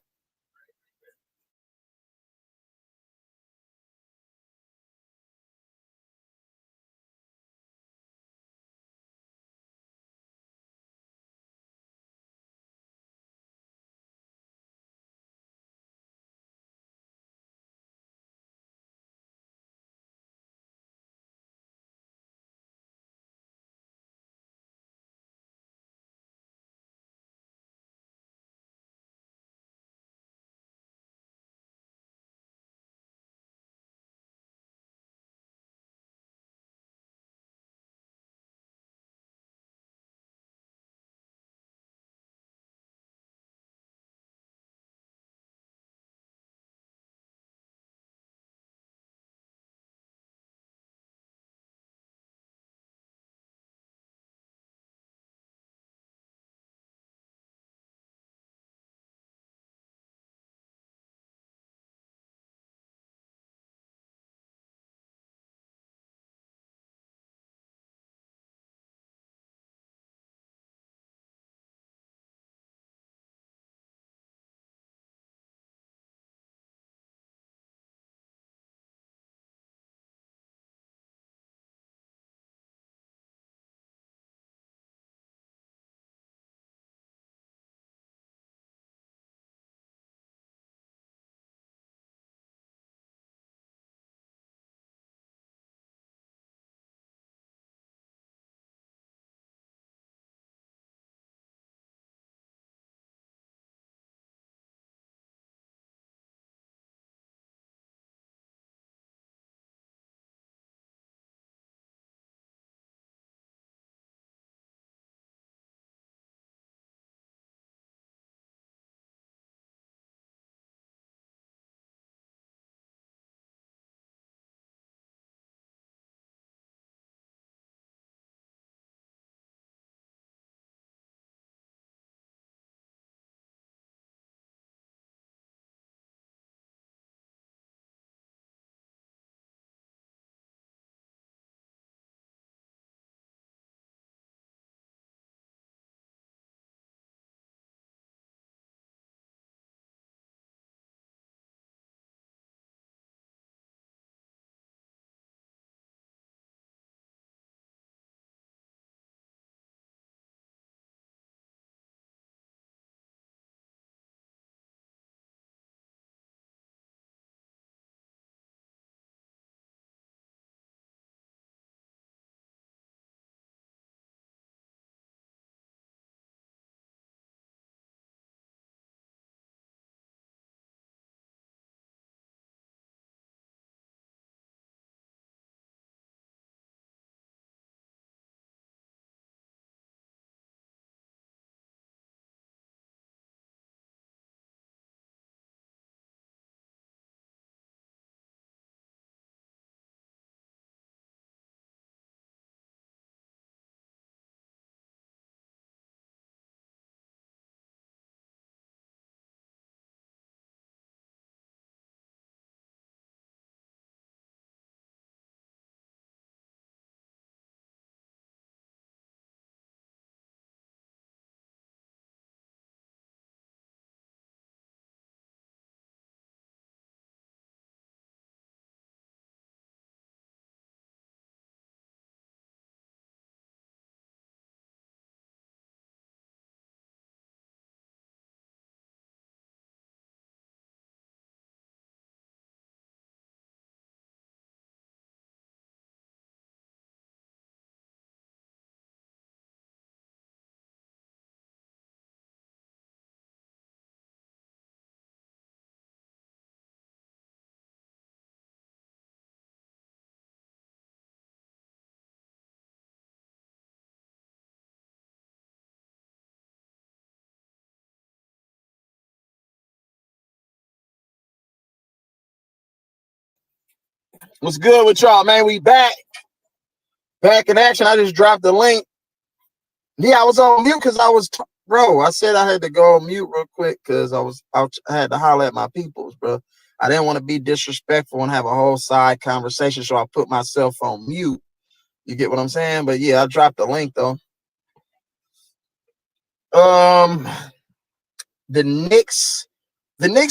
What's good with y'all, man? We back in action. I just dropped the link. Yeah, I was on mute because bro. I said I had to go on mute real quick because I had to holler at my peoples, bro. I didn't want to be disrespectful and have a whole side conversation, so I put myself on mute. You get what I'm saying? But yeah, I dropped the link though. The Knicks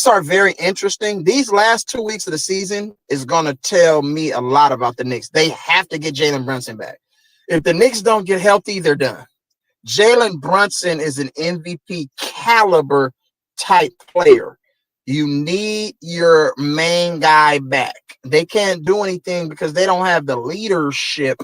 are very interesting. These last 2 weeks of the season is going to tell me a lot about the Knicks. They have to get Jalen Brunson back. If the Knicks don't get healthy, they're done. Jalen Brunson is an MVP caliber type player. You need your main guy back. They can't do anything because they don't have the leadership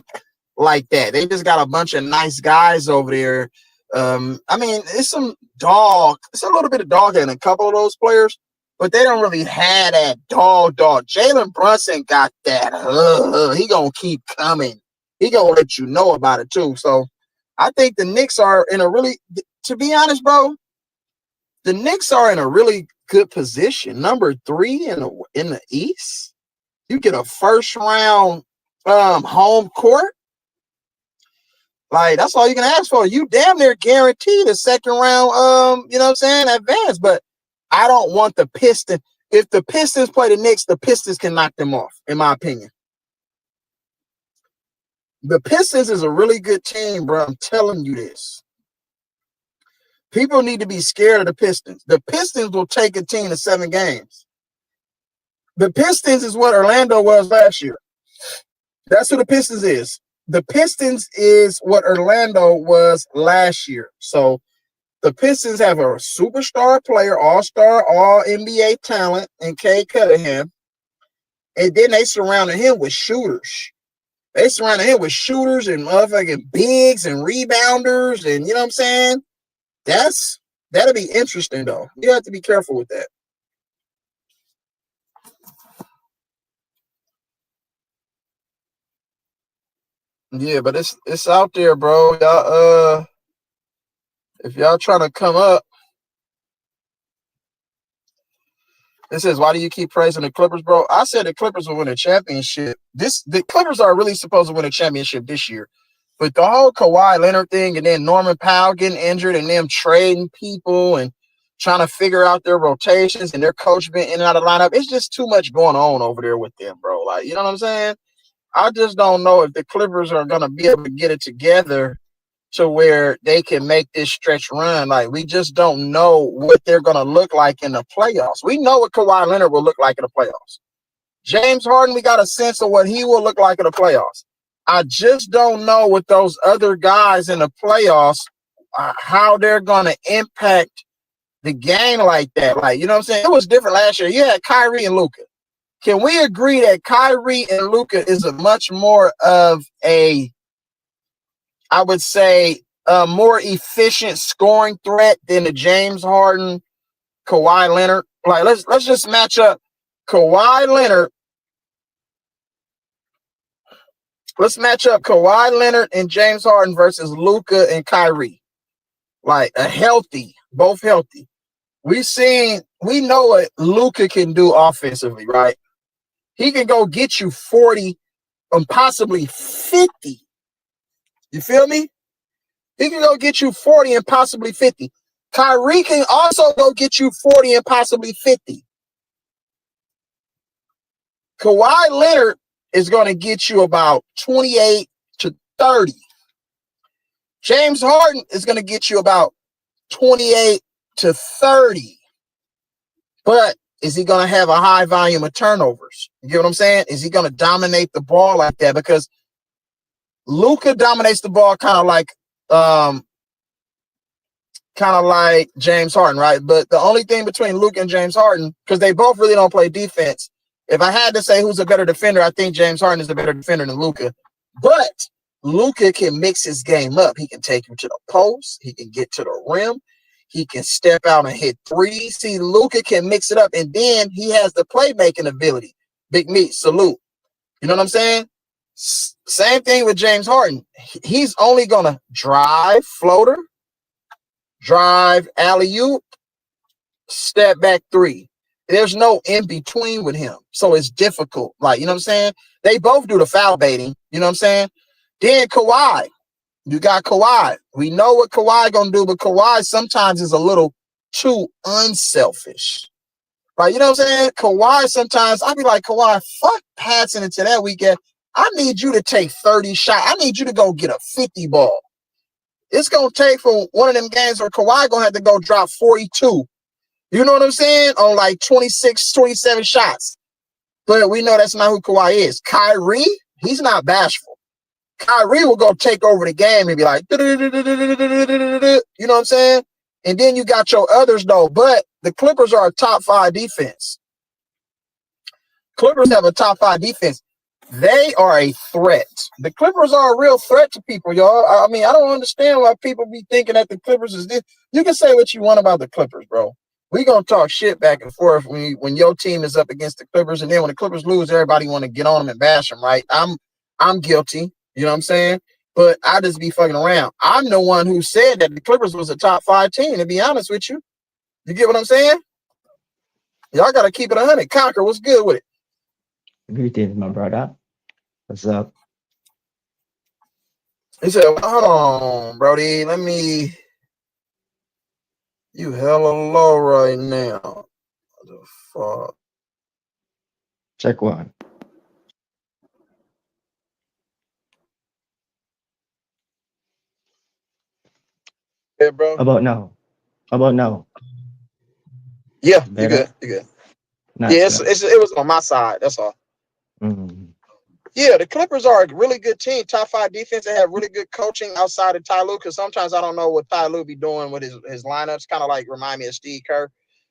like that. They just got a bunch of nice guys over there. I mean, it's a little bit of dog in a couple of those players, but they don't really have that dog. Jalen Brunson got that. He gonna keep coming. He gonna let you know about it too. So I think the Knicks are in a really, to be honest, bro, the Knicks are in a really good position. Number 3 in the East. You get a first round home court. Like, that's all you can ask for. You damn near guaranteed a second round, you know what I'm saying, advance. But I don't want the Pistons. If the Pistons play the Knicks, the Pistons can knock them off, in my opinion. The Pistons is a really good team, bro. I'm telling you this. People need to be scared of the Pistons. The Pistons will take a team to 7 games. The Pistons is what Orlando was last year. That's who the Pistons is. The Pistons is what Orlando was last year. So the Pistons have a superstar player, all-star, all-NBA talent in Cade Cunningham. And then they surrounded him with shooters. They surrounded him with shooters and motherfucking bigs and rebounders. And you know what I'm saying? That'll be interesting, though. You have to be careful with that. Yeah, but it's out there, bro. Y'all, if y'all trying to come up, it says, why do you keep praising the Clippers, bro? I said the Clippers will win a championship. The Clippers are really supposed to win a championship this year. But the whole Kawhi Leonard thing and then Norman Powell getting injured and them trading people and trying to figure out their rotations and their coach being in and out of the lineup, it's just too much going on over there with them, bro. Like, you know what I'm saying? I just don't know if the Clippers are going to be able to get it together to where they can make this stretch run. Like, we just don't know what they're going to look like in the playoffs. We know what Kawhi Leonard will look like in the playoffs. James Harden, we got a sense of what he will look like in the playoffs. I just don't know with those other guys in the playoffs, how they're going to impact the game like that. Like, you know what I'm saying? It was different last year. You had Kyrie and Luka. Can we agree that Kyrie and Luka is a much more of a, I would say, a more efficient scoring threat than the James Harden, Kawhi Leonard? Like, let's just match up Kawhi Leonard. Let's match up Kawhi Leonard and James Harden versus Luka and Kyrie. Like, both healthy. We know what Luka can do offensively, right? He can go get you 40 and possibly 50. You feel me? He can go get you 40 and possibly 50. Kyrie can also go get you 40 and possibly 50. Kawhi Leonard is going to get you about 28 to 30. James Harden is going to get you about 28 to 30. But is he going to have a high volume of turnovers? You get what I'm saying? Is he going to dominate the ball like that? Because Luka dominates the ball kind of like James Harden, right? But the only thing between Luka and James Harden, because they both really don't play defense, if I had to say who's a better defender, I think James Harden is a better defender than Luka. But Luka can mix his game up. He can take you to the post. He can get to the rim. He can step out and hit threes. See, Luka can mix it up, and then he has the playmaking ability. Big meat, salute. You know what I'm saying? Same thing with James Harden. He's only going to drive, floater, drive, alley-oop, step back 3. there's no in between with him. So it's difficult. Like, you know what I'm saying? They both do the foul baiting. You know what I'm saying? Then Kawhi. You got Kawhi. We know what Kawhi gonna do, but Kawhi sometimes is a little too unselfish. Right? You know what I'm saying? Kawhi sometimes, I be like, Kawhi, fuck passing it to that weekend. I need you to take 30 shots. I need you to go get a 50 ball. It's gonna take for one of them games where Kawhi gonna have to go drop 42. You know what I'm saying? On like 26, 27 shots. But we know that's not who Kawhi is. Kyrie, he's not bashful. Kyrie will go take over the game and be like, you know what I'm saying? And then you got your others though. But the Clippers are a top 5 defense. Clippers have a top 5 defense. They are a threat. The Clippers are a real threat to people, y'all. I mean, I don't understand why people be thinking that the Clippers is this. You can say what you want about the Clippers, bro. We gonna talk shit back and forth when your team is up against the Clippers, and then when the Clippers lose, everybody want to get on them and bash them, right? I'm guilty. You know what I'm saying? But I just be fucking around. I'm the one who said that the Clippers was a top 5 team. To be honest with you, you get what I'm saying? Y'all gotta keep it 100. Conquer, what's good with it?
Greetings, my brother. What's up?
He said, hold on, Brody. Let me. You hella low right now. What the fuck?
Check one.
Yeah, bro.
How about now? How about now?
Yeah, you good.
Better?
You good. Yeah,
Nice, nice.
it was on my side. That's all.
Mm.
Yeah, the Clippers are a really good team. Top 5 defense. They have really good coaching outside of Ty Lue, because sometimes I don't know what Ty Lue be doing with his lineups. Kind of like remind me of Steve Kerr.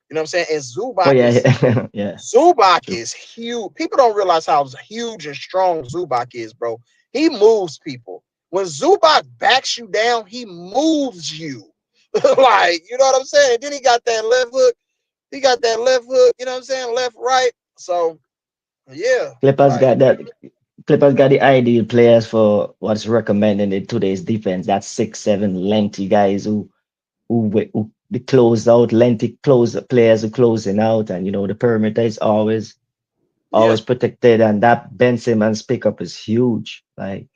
You know what I'm saying? And
Oh yeah, yeah, yeah.
Zubac
True.
is huge. People don't realize how huge and strong Zubac is, bro. He moves people. When Zubac backs you down, he moves you. Like, you know what I'm saying? Then he got that left hook. He got that left hook, you know what I'm saying? Left, right. So, yeah.
Clippers
Like,
got that. Clippers got the ideal players for what's recommended in today's defense. That's 6'7" lengthy guys who the close out, lengthy close players who closing out, and the perimeter is
yeah.
always protected, and that Ben Simmons pickup is huge. Like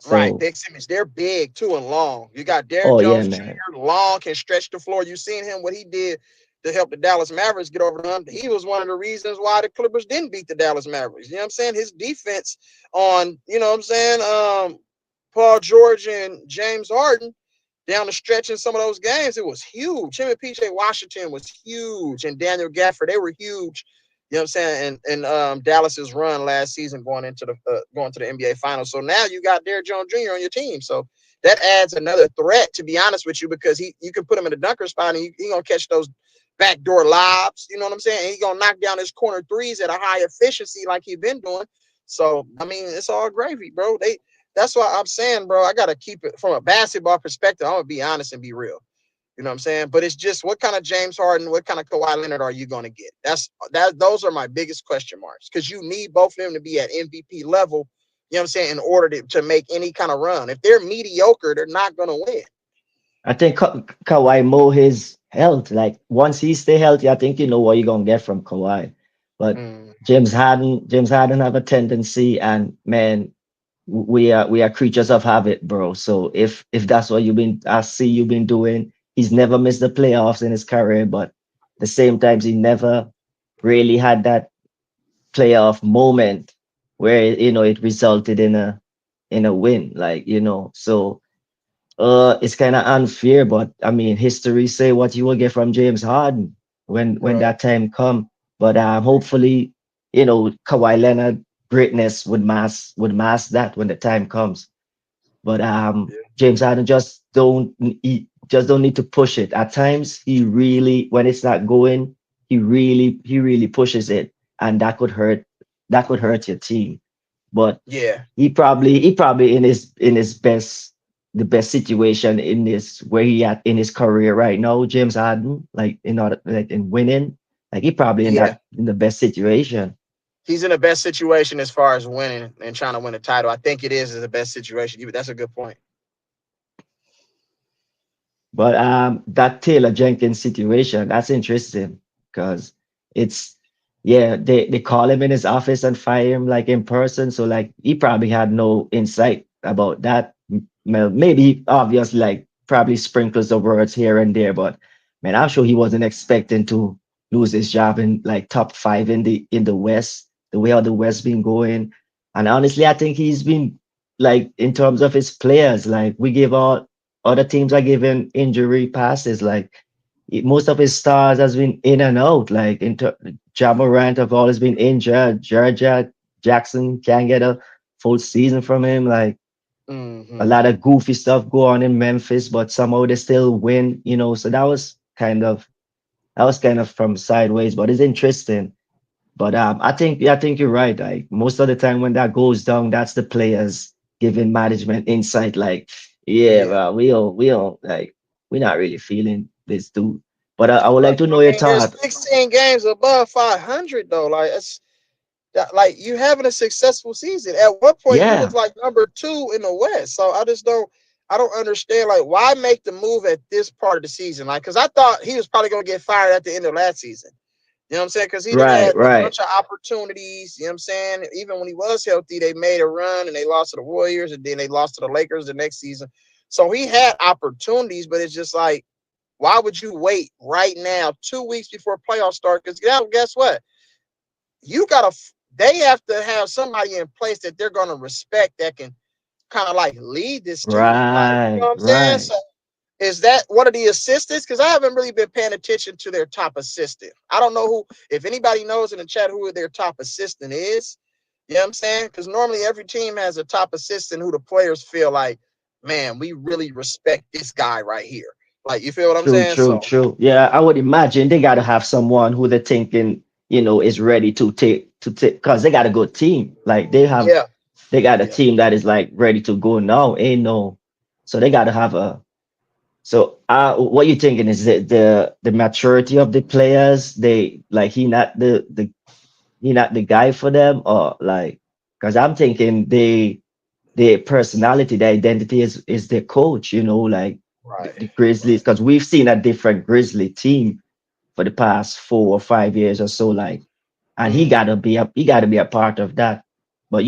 Right.
so.
Big Simmons. They're big too and long. You got Derrick
Oh yeah,
Jones
man.
Jr. long, can stretch the floor. You seen him, what he did to help the Dallas Mavericks get over them. He was one of the reasons why the Clippers didn't beat the Dallas Mavericks. You know what I'm saying? His defense on, you know what I'm saying, Paul George and James Harden down the stretch in some of those games, it was huge. Him and PJ Washington was huge, and Daniel Gafford, they were huge. You know what I'm saying? And Dallas's run last season going to the NBA Finals. So now you got Derrick Jones Jr. on your team. So that adds another threat, to be honest with you, because you can put him in a dunker spot and he gonna catch those backdoor lobs. You know what I'm saying? And he gonna knock down his corner threes at a high efficiency like he been doing. So I mean, it's all gravy, bro. That's why I'm saying, bro, I gotta keep it from a basketball perspective. I'm gonna be honest and be real. You know what I'm saying? But it's just, what kind of James Harden, what kind of Kawhi Leonard are you going to get? Those are my biggest question marks, because you need both of them to be at MVP level. You know what I'm saying? In order to make any kind of run. If they're mediocre, they're not going to win.
I think Kawhi more his health. Like once he stay healthy, I think you know what you're gonna get from Kawhi. But
Mm,
James Harden have a tendency, and man, we are creatures of habit, bro. So if that's what I see you've been doing, he's never missed the playoffs in his career, but the same times he never really had that playoff moment where it resulted in a win. Like so it's kind of unfair, but I mean, history say what you will get from James Harden when
right.
that time come. But hopefully, Kawhi Leonard greatness would mask that when the time comes. But
Yeah.
James Harden just don't need to push it. At times, he really, when it's not going, he really pushes it, and that could hurt your team. But
Yeah.
he probably in his the best situation in this where he at in his career right now, James Harden, like in order like in winning, like he probably in
Yeah.
that in the best situation.
He's in the best situation as far as winning and trying to win a title. I think it is the best situation. That's a good point.
But that Taylor Jenkins situation, that's interesting because it's yeah, they call him in his office and fire him like in person. So like he probably had no insight about that. Well, maybe obviously like probably sprinkles of words here and there, but man, I'm sure he wasn't expecting to lose his job in like top five in the West, the way how the West been going. And honestly, I think he's been like in terms of his players, like we give all other teams are giving injury passes, like most of his stars has been in and out. Like Ja Morant have always been injured. Georgia Jackson can't get a full season from him. Like a
Hmm.
lot of goofy stuff go on in Memphis, but somehow they still win. So that was kind of from sideways, but it's interesting. But I think you're right. Like most of the time when that goes down, that's the players giving management insight. Like, yeah,
Yeah.
well, we don't like we're not really feeling this dude. But I would
But
like to know
I
your
mean, there's
thought.
16 games above 500 though. Like it's like you having a successful season. At one point, you was
Yeah,
like number two in the West. So I don't understand. Like, why make the move at this part of the season? Like, because I thought he was probably going to get fired at the end of last season. You know what I'm saying? Because he done
right,
had a
right.
bunch of opportunities. You know what I'm saying? Even when he was healthy, they made a run and they lost to the Warriors and then they lost to the Lakers the next season. So he had opportunities, but it's just like, why would you wait right now, 2 weeks before playoffs start? Because guess what? You gotta They have to have somebody in place that they're gonna respect that can kind of like lead this team. Like, you know
Right,
what I'm saying?
right.
So is that one of the assistants? Because I haven't really been paying attention to their top assistant. I don't know who, if anybody knows in the chat who their top assistant is. You know what I'm saying? Because normally every team has a top assistant who the players feel like, man, we really respect this guy right here. Like, you feel what I'm
True,
saying?
true,
So,
true. Yeah, I would imagine they gotta have someone who they're thinking, is ready to take because they got a good team. Like
yeah,
they got a
yeah.
team that is like ready to go now. Ain't no, so they gotta have a. So, what you thinking is the maturity of the players? They like he not the guy for them, or like because I'm thinking their personality, their identity is their coach. Like
Right,
the Grizzlies,
right.
because we've seen a different Grizzly team for the past 4 or 5 years or so. Like, and
Mm,
he gotta be a part of that. But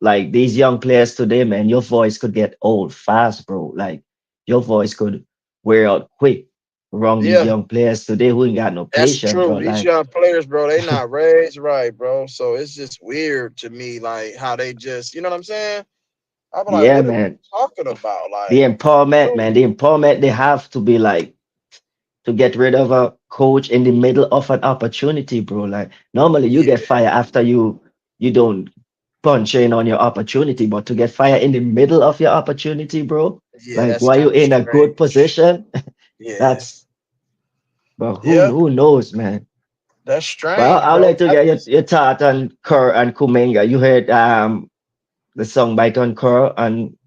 like these young players today, man, your voice could get old fast, bro. Like your voice could wear out quick around these
yeah.
young players today who ain't got no
That's
patience, bro.
true. These
Like,
young players, bro, they not raised right, bro. So it's just weird to me, like how they just, you know what I'm saying? I'm like,
yeah,
what are we
man.
talking about?
The
Like,
empowerment,
dude,
man. The empowerment they have to be like to get rid of a coach in the middle of an opportunity, bro. Like normally you
yeah,
get fired after you don't punch in on your opportunity, but to get fired in the middle of your opportunity, bro,
yeah,
like
that's
while
kind
you're
of
in a good
strange.
position,
Yeah,
that's but who
yeah,
who knows, man.
that's
But
strange,
I would
bro.
like to
I
get your,
just
your thought on Kerr and Kuminga. You heard the song by Ton Kerr and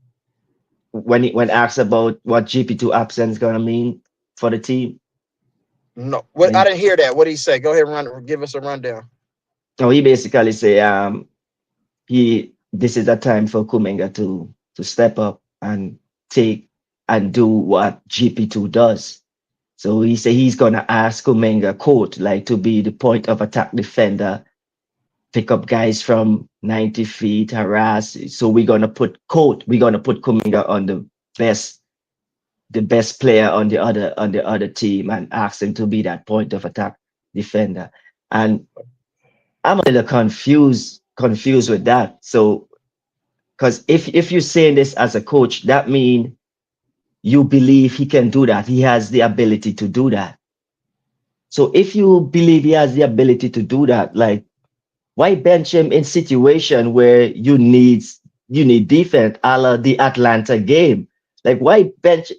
when asked about what GP2 absence gonna mean for the team.
no, what I didn't hear that. What did he say? Go ahead and give us a rundown.
So he basically say this is a time for Kuminga to step up and take and do what GP2 does. So he said he's gonna ask Kuminga quote like to be the point of attack defender, pick up guys from 90 feet, harass. So we're gonna put Kuminga on the best player on the other team and ask him to be that point of attack defender. And I'm a little confused with that. So because if you're saying this as a coach, that means you believe he can do that. He has the ability to do that. So if you believe he has the ability to do that, like why bench him in situation where you need defense, a la the Atlanta game? Like why bench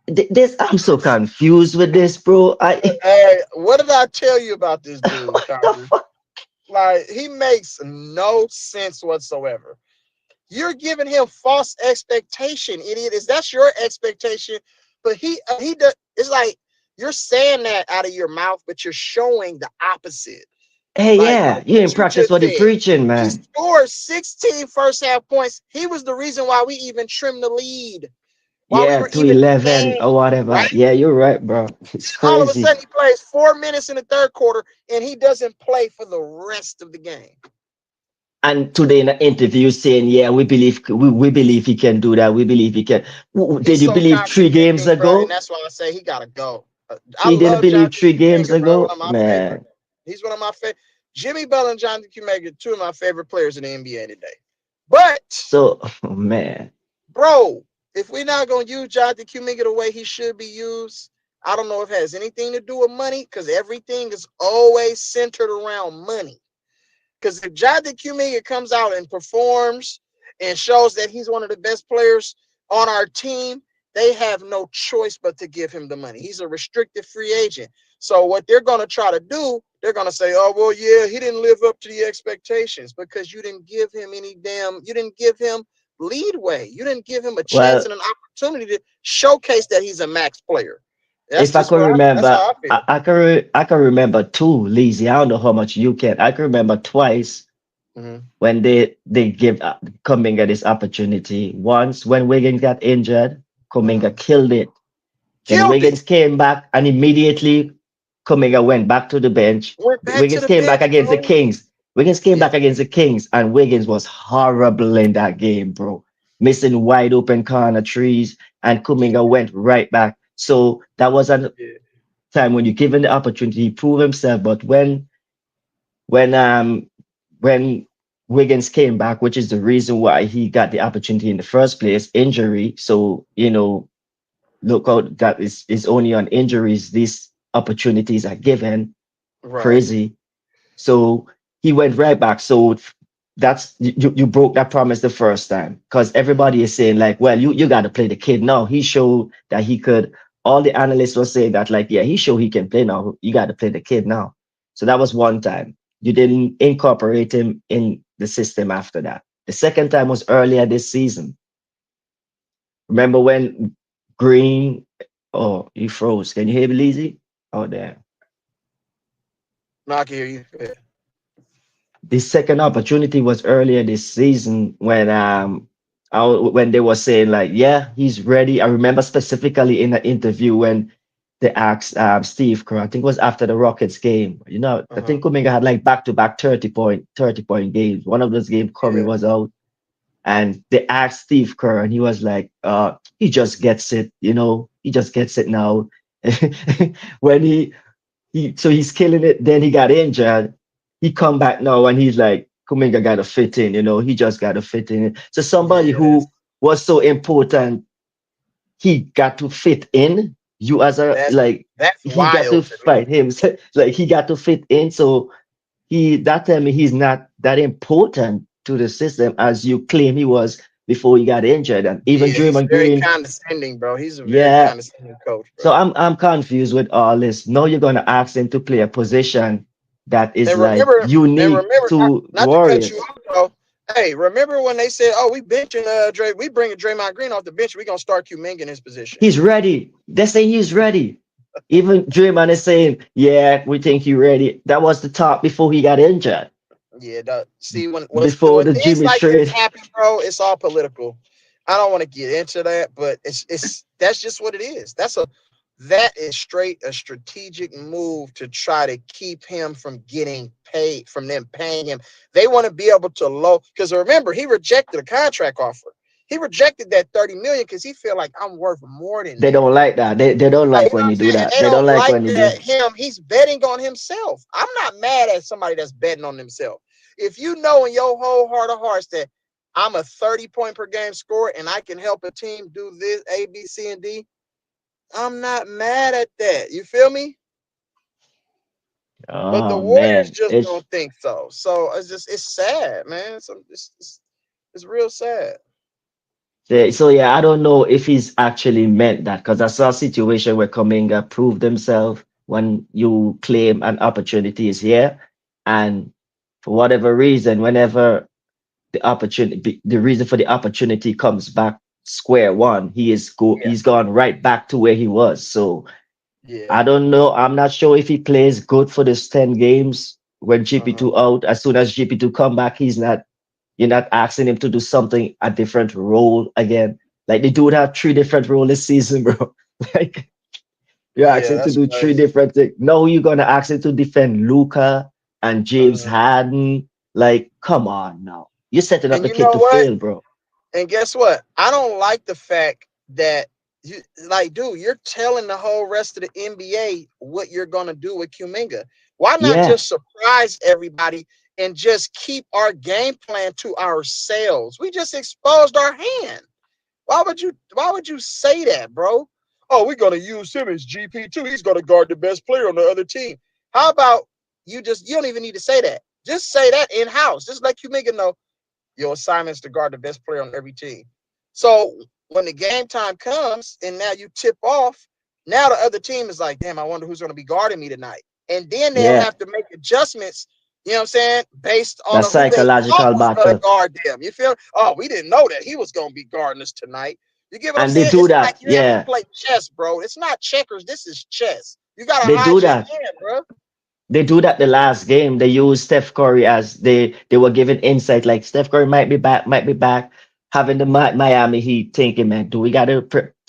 this? I'm so confused with this, bro. I
Hey, what did I tell you about this dude,
what the
Kyrie?
fuck?
Like, he makes no sense whatsoever. You're giving him false expectation, idiot. Is that your expectation? But he does. It's like you're saying that out of your mouth, but you're showing the opposite.
Hey,
Like
yeah, you
what
didn't
you
practice
just
what you're
said.
preaching,
He
man.
scored 16 first half points. He was the reason why we even trimmed the lead. while we
Yeah,
were
to
even in the
11
game,
or whatever.
right?
Yeah, you're right, bro. It's
All of a
crazy.
sudden, he plays 4 minutes in the third quarter, and he doesn't play for the rest of the game.
And today in the interview saying, yeah, we believe he can do that. We believe he can. Did
It's
you
so
believe 3 games
contradicting, bro, and
ago?
that's why I say he gotta go. I
He didn't
love
believe
Jonathan
3 games
Kuminga, bro. One
ago?
of my favorite.
Man.
He's one of my favorite. Jimmy Butler and Jonathan Kuminga, two of my favorite players in the NBA today. But,
So, oh, man.
bro, if we're not gonna use Jonathan Kuminga the way he should be used, I don't know if it has anything to do with money, because everything is always centered around money. Because if Jonathan Kuminga comes out and performs and shows that he's one of the best players on our team, they have no choice but to give him the money. He's a restricted free agent. So what they're going to try to do, they're going to say, oh, well, yeah, he didn't live up to the expectations because you didn't give him you didn't give him leadway. You didn't give him a chance
Well,
and an opportunity to showcase that he's a max player.
if I could
That's
remember,
how I feel.
I can remember two, Leezy. I don't know how much you can. I can remember twice
Mm-hmm.
when they give Kuminga this opportunity. Once when Wiggins got injured,
Mm-hmm.
Kuminga killed it. Then
Killed it.
Wiggins came back and immediately Kuminga went back to the bench.
Went back to
Wiggins
the
came back
bench,
against the
bro.
Kings. Wiggins came
Yeah.
back against the Kings, and Wiggins was horrible in that game, bro. Missing wide open corner trees, and
Yeah.
Kuminga went right back. So that was a
Yeah.
time when you're given the opportunity, he proved himself. But when um when Wiggins came back, which is the reason why he got the opportunity in the first place, injury. So look out that is only on injuries these opportunities are given.
Right.
Crazy. So he went right back. So that's you broke that promise the first time because
Mm-hmm.
everybody is saying like, well, you got to play the kid now. He showed that he could. All the analysts were saying that like, yeah, he showed he can play now. You got to play the kid now. So that was one time. You didn't incorporate him in the system after that. The second time was earlier this season. Remember when Green? Oh, you froze. Can you hear me, Lizzie? Oh, there.
No, I can hear you. Yeah.
The second opportunity was earlier this season when they were saying like, yeah, he's ready. I remember specifically in the interview when they asked Steve Kerr, I think it was after the Rockets game. I
Uh-huh.
think Kuminga had like back-to-back 30 point games. One of those games Curry
Yeah.
was out, and they asked Steve Kerr, and he was like, he just gets it, he just gets it now. When he's killing it. Then he got injured. He come back now and he's like, Kuminga got to fit in. He just got to fit in. So somebody
Yeah.
who was so important, he got to fit in. You as a
That's
like,
that's
he got to
wild to me.
fight him. So, like he got to fit in. So that time he's not that important to the system as you claim he was before he got injured. And even
Yeah, he's
Draymond
very
Green,
condescending, bro. He's a very
yeah.
condescending coach,
So
bro.
I'm confused with all this. Now you're gonna ask him to play a position that is
And
like
remember,
unique
not,
to
not to cut you
Warriors.
off, bro. Hey, remember when they said, "Oh, we benching Dre, we bringing Draymond Green off the bench. We gonna start Kuminga in his position."
He's ready. They're saying he's ready. Even Draymond is saying, "Yeah, we think he's ready." That was the talk before he got injured,
Yeah, see
before
when
the
things
Jimmy
like this
trade.
happen, bro, it's all political. I don't want to get into that, but it's that's just what it is. That is straight a strategic move to try to keep him from getting paid, from them paying him. They want to be able to because remember he rejected a contract offer. He rejected that 30 million because he feel like I'm worth more than
They
that.
don't like that. They don't
Like,
like
you know
when
what
you
I'm
do
saying? And
that.
they
They don't
don't
like
like
when you
that
do.
he's betting on himself. I'm not mad at somebody that's betting on themselves. If you know in your whole heart of hearts that I'm a 30 point per game scorer and I can help a team do this, A, B, C, and D, I'm not mad at that. You feel me? But the
Oh
Warriors
man,
just don't think so. So it's sad, man. It's real sad.
so yeah, I don't know if he's actually meant that because I saw a situation where Kaminga proved himself when you claim an opportunity is here, and for whatever reason, whenever the reason for the opportunity comes back square one,
Yeah.
he's gone right back to where he was. So
Yeah.
I don't know. I'm not sure if he plays good for this 10 games when
Uh-huh.
GP2 out. As soon as GP2 come back, you're not asking him to do something, a different role again. Like the dude had three different roles this season, bro. Like you asked
Yeah,
him to
that's
do three
crazy.
different things. No, you're gonna ask him to defend Luca and James
Uh,
Harden. Like, come on now. You're setting up
and
the
you
kid
know
to
what?
fail, bro.
And guess what? I don't like the fact that you like, dude, you're telling the whole rest of the NBA what you're gonna do with Kuminga. Why not
Yeah,
just surprise everybody and just keep our game plan to ourselves? We just exposed our hand. Why would you say that, bro? Oh, we're gonna use him as GP2. He's gonna guard the best player on the other team. How about you don't even need to say that. Just say that in house. Just let Kuminga know your assignment's to guard the best player on every team. So when the game time comes and now you tip off, now the other team is like, damn, I wonder who's going to be guarding me tonight. And then they'll
yeah.
have to make adjustments, you know what I'm saying, based on
That
who they thought
psychological
was going to
battle.
guard them. You feel? Oh, we didn't know that he was going to be guarding us tonight. You get what I'm
And they
saying?
do
It's like
that.
you have to
Yeah.
play chess, bro. It's not checkers. This is chess. You got to
They
hide
do
your
that.
hand, bro.
They do that the last game. They used Steph Curry as they were giving insight. Like Steph Curry might be back, might be back. Having the Miami Heat thinking, man, do we gotta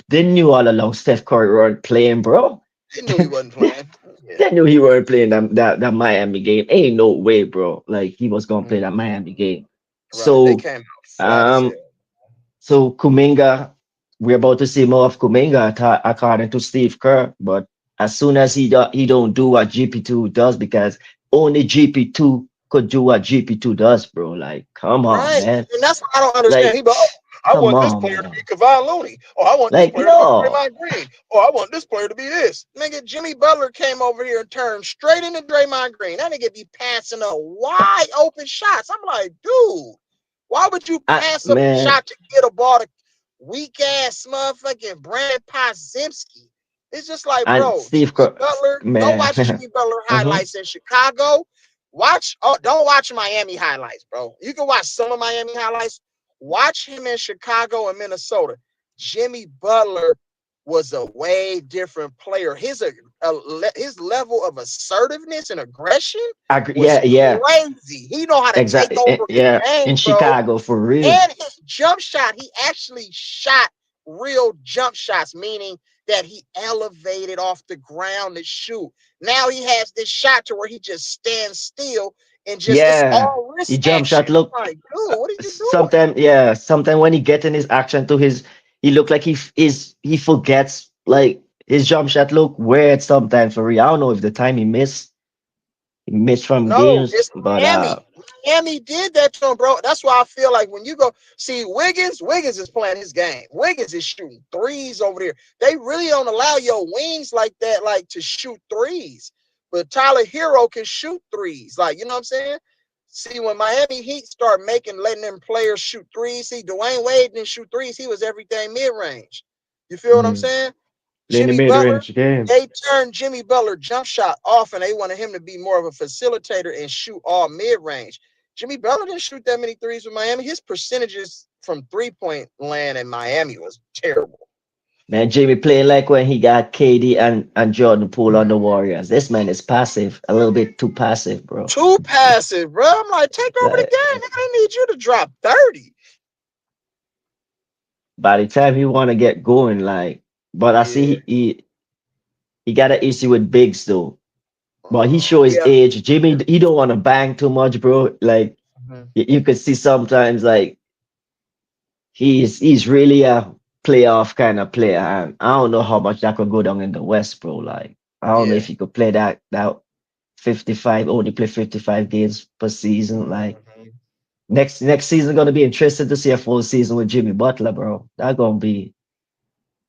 they knew all along Steph Curry weren't playing, bro.
They knew he wasn't playing. Yeah.
They knew he weren't playing that Miami game. Ain't no way, bro. Like he was gonna play that
Mhm.
Miami game.
Right. They
So
came out flat as
um
hell.
so Kuminga, we're about to see more of Kuminga according to Steve Kerr. But as soon as he don't do what GP2 does, because only GP2 could do what GP2 does, bro. Like, come on,
Right.
man.
And that's what I don't understand.
Like,
He be, oh, I
come
want this
on,
player to be
man.
Kevon Looney. Oh, I want this
Like,
player to be
no.
Draymond Green. Oh, I want this player to be this. Nigga, Jimmy Butler came over here and turned straight into Draymond Green. That nigga be passing up wide open shots. I'm like, dude, why would you pass up a
Man,
shot to get a ball to weak ass motherfucking Brandon Podzimski? It's just like,
and
bro,
Steve
Jimmy
Kerr,
Butler, go
man.
watch Jimmy Butler
Mhm.
highlights in Chicago. Don't watch Miami highlights, bro. You can watch some of Miami highlights. Watch him in Chicago and Minnesota. Jimmy Butler was a way different player. His level of assertiveness and aggression was
Yeah, yeah,
crazy. He know how to take
exactly.
over the
Yeah, in
game, bro.
Chicago for real.
And his jump shot, he actually shot real jump shots, meaning that he elevated off the ground to shoot. Now he has this shot to where he just stands still and just it's
Yeah,
all
he
wrist
jump
action.
shot look.
I'm like, dude, what are you doing?
Sometimes, yeah, sometimes when he get in his action to his, he look like he forgets like his jump shot look weird sometimes for real. I don't know if the time he missed from
No,
games,
it's
but
Miami. Miami did that to him, bro. That's why I feel like when you go see Wiggins is playing his game. Wiggins is shooting threes over there. They really don't allow your wings like that, like to shoot threes. But Tyler Hero can shoot threes. Like, you know what I'm saying? See, when Miami Heat start letting them players shoot threes, see, Dwayne Wade didn't shoot threes. He was everything mid-range. You feel what I'm
mm,
saying?
playing the
Jimmy
mid
Butler,
range game.
they turned Jimmy Butler jump shot off and they wanted him to be more of a facilitator and shoot all mid range. Jimmy Butler didn't shoot that many threes with Miami. His percentages from 3-point land in Miami was terrible.
Man, Jimmy playing like when he got KD and Jordan Poole on the Warriors. This man is passive, a little bit too passive, bro.
Too passive, bro. I'm like, take over the
Like,
game. Nigga, I need you to drop 30.
by the time he want to get going, like, but I see
Yeah.
he got an issue with bigs though. But he show his
Yeah.
age. Jimmy, he don't want to bang too much, bro. Like
Mhm.
you could see sometimes, like he's really a playoff kind of player, and I don't know how much that could go down in the West, bro. Like I don't know
Yeah.
if he could play that 55, only play 55 games per season. Like
Mhm.
next season gonna be interesting to see a full season with Jimmy Butler, bro. That gonna be.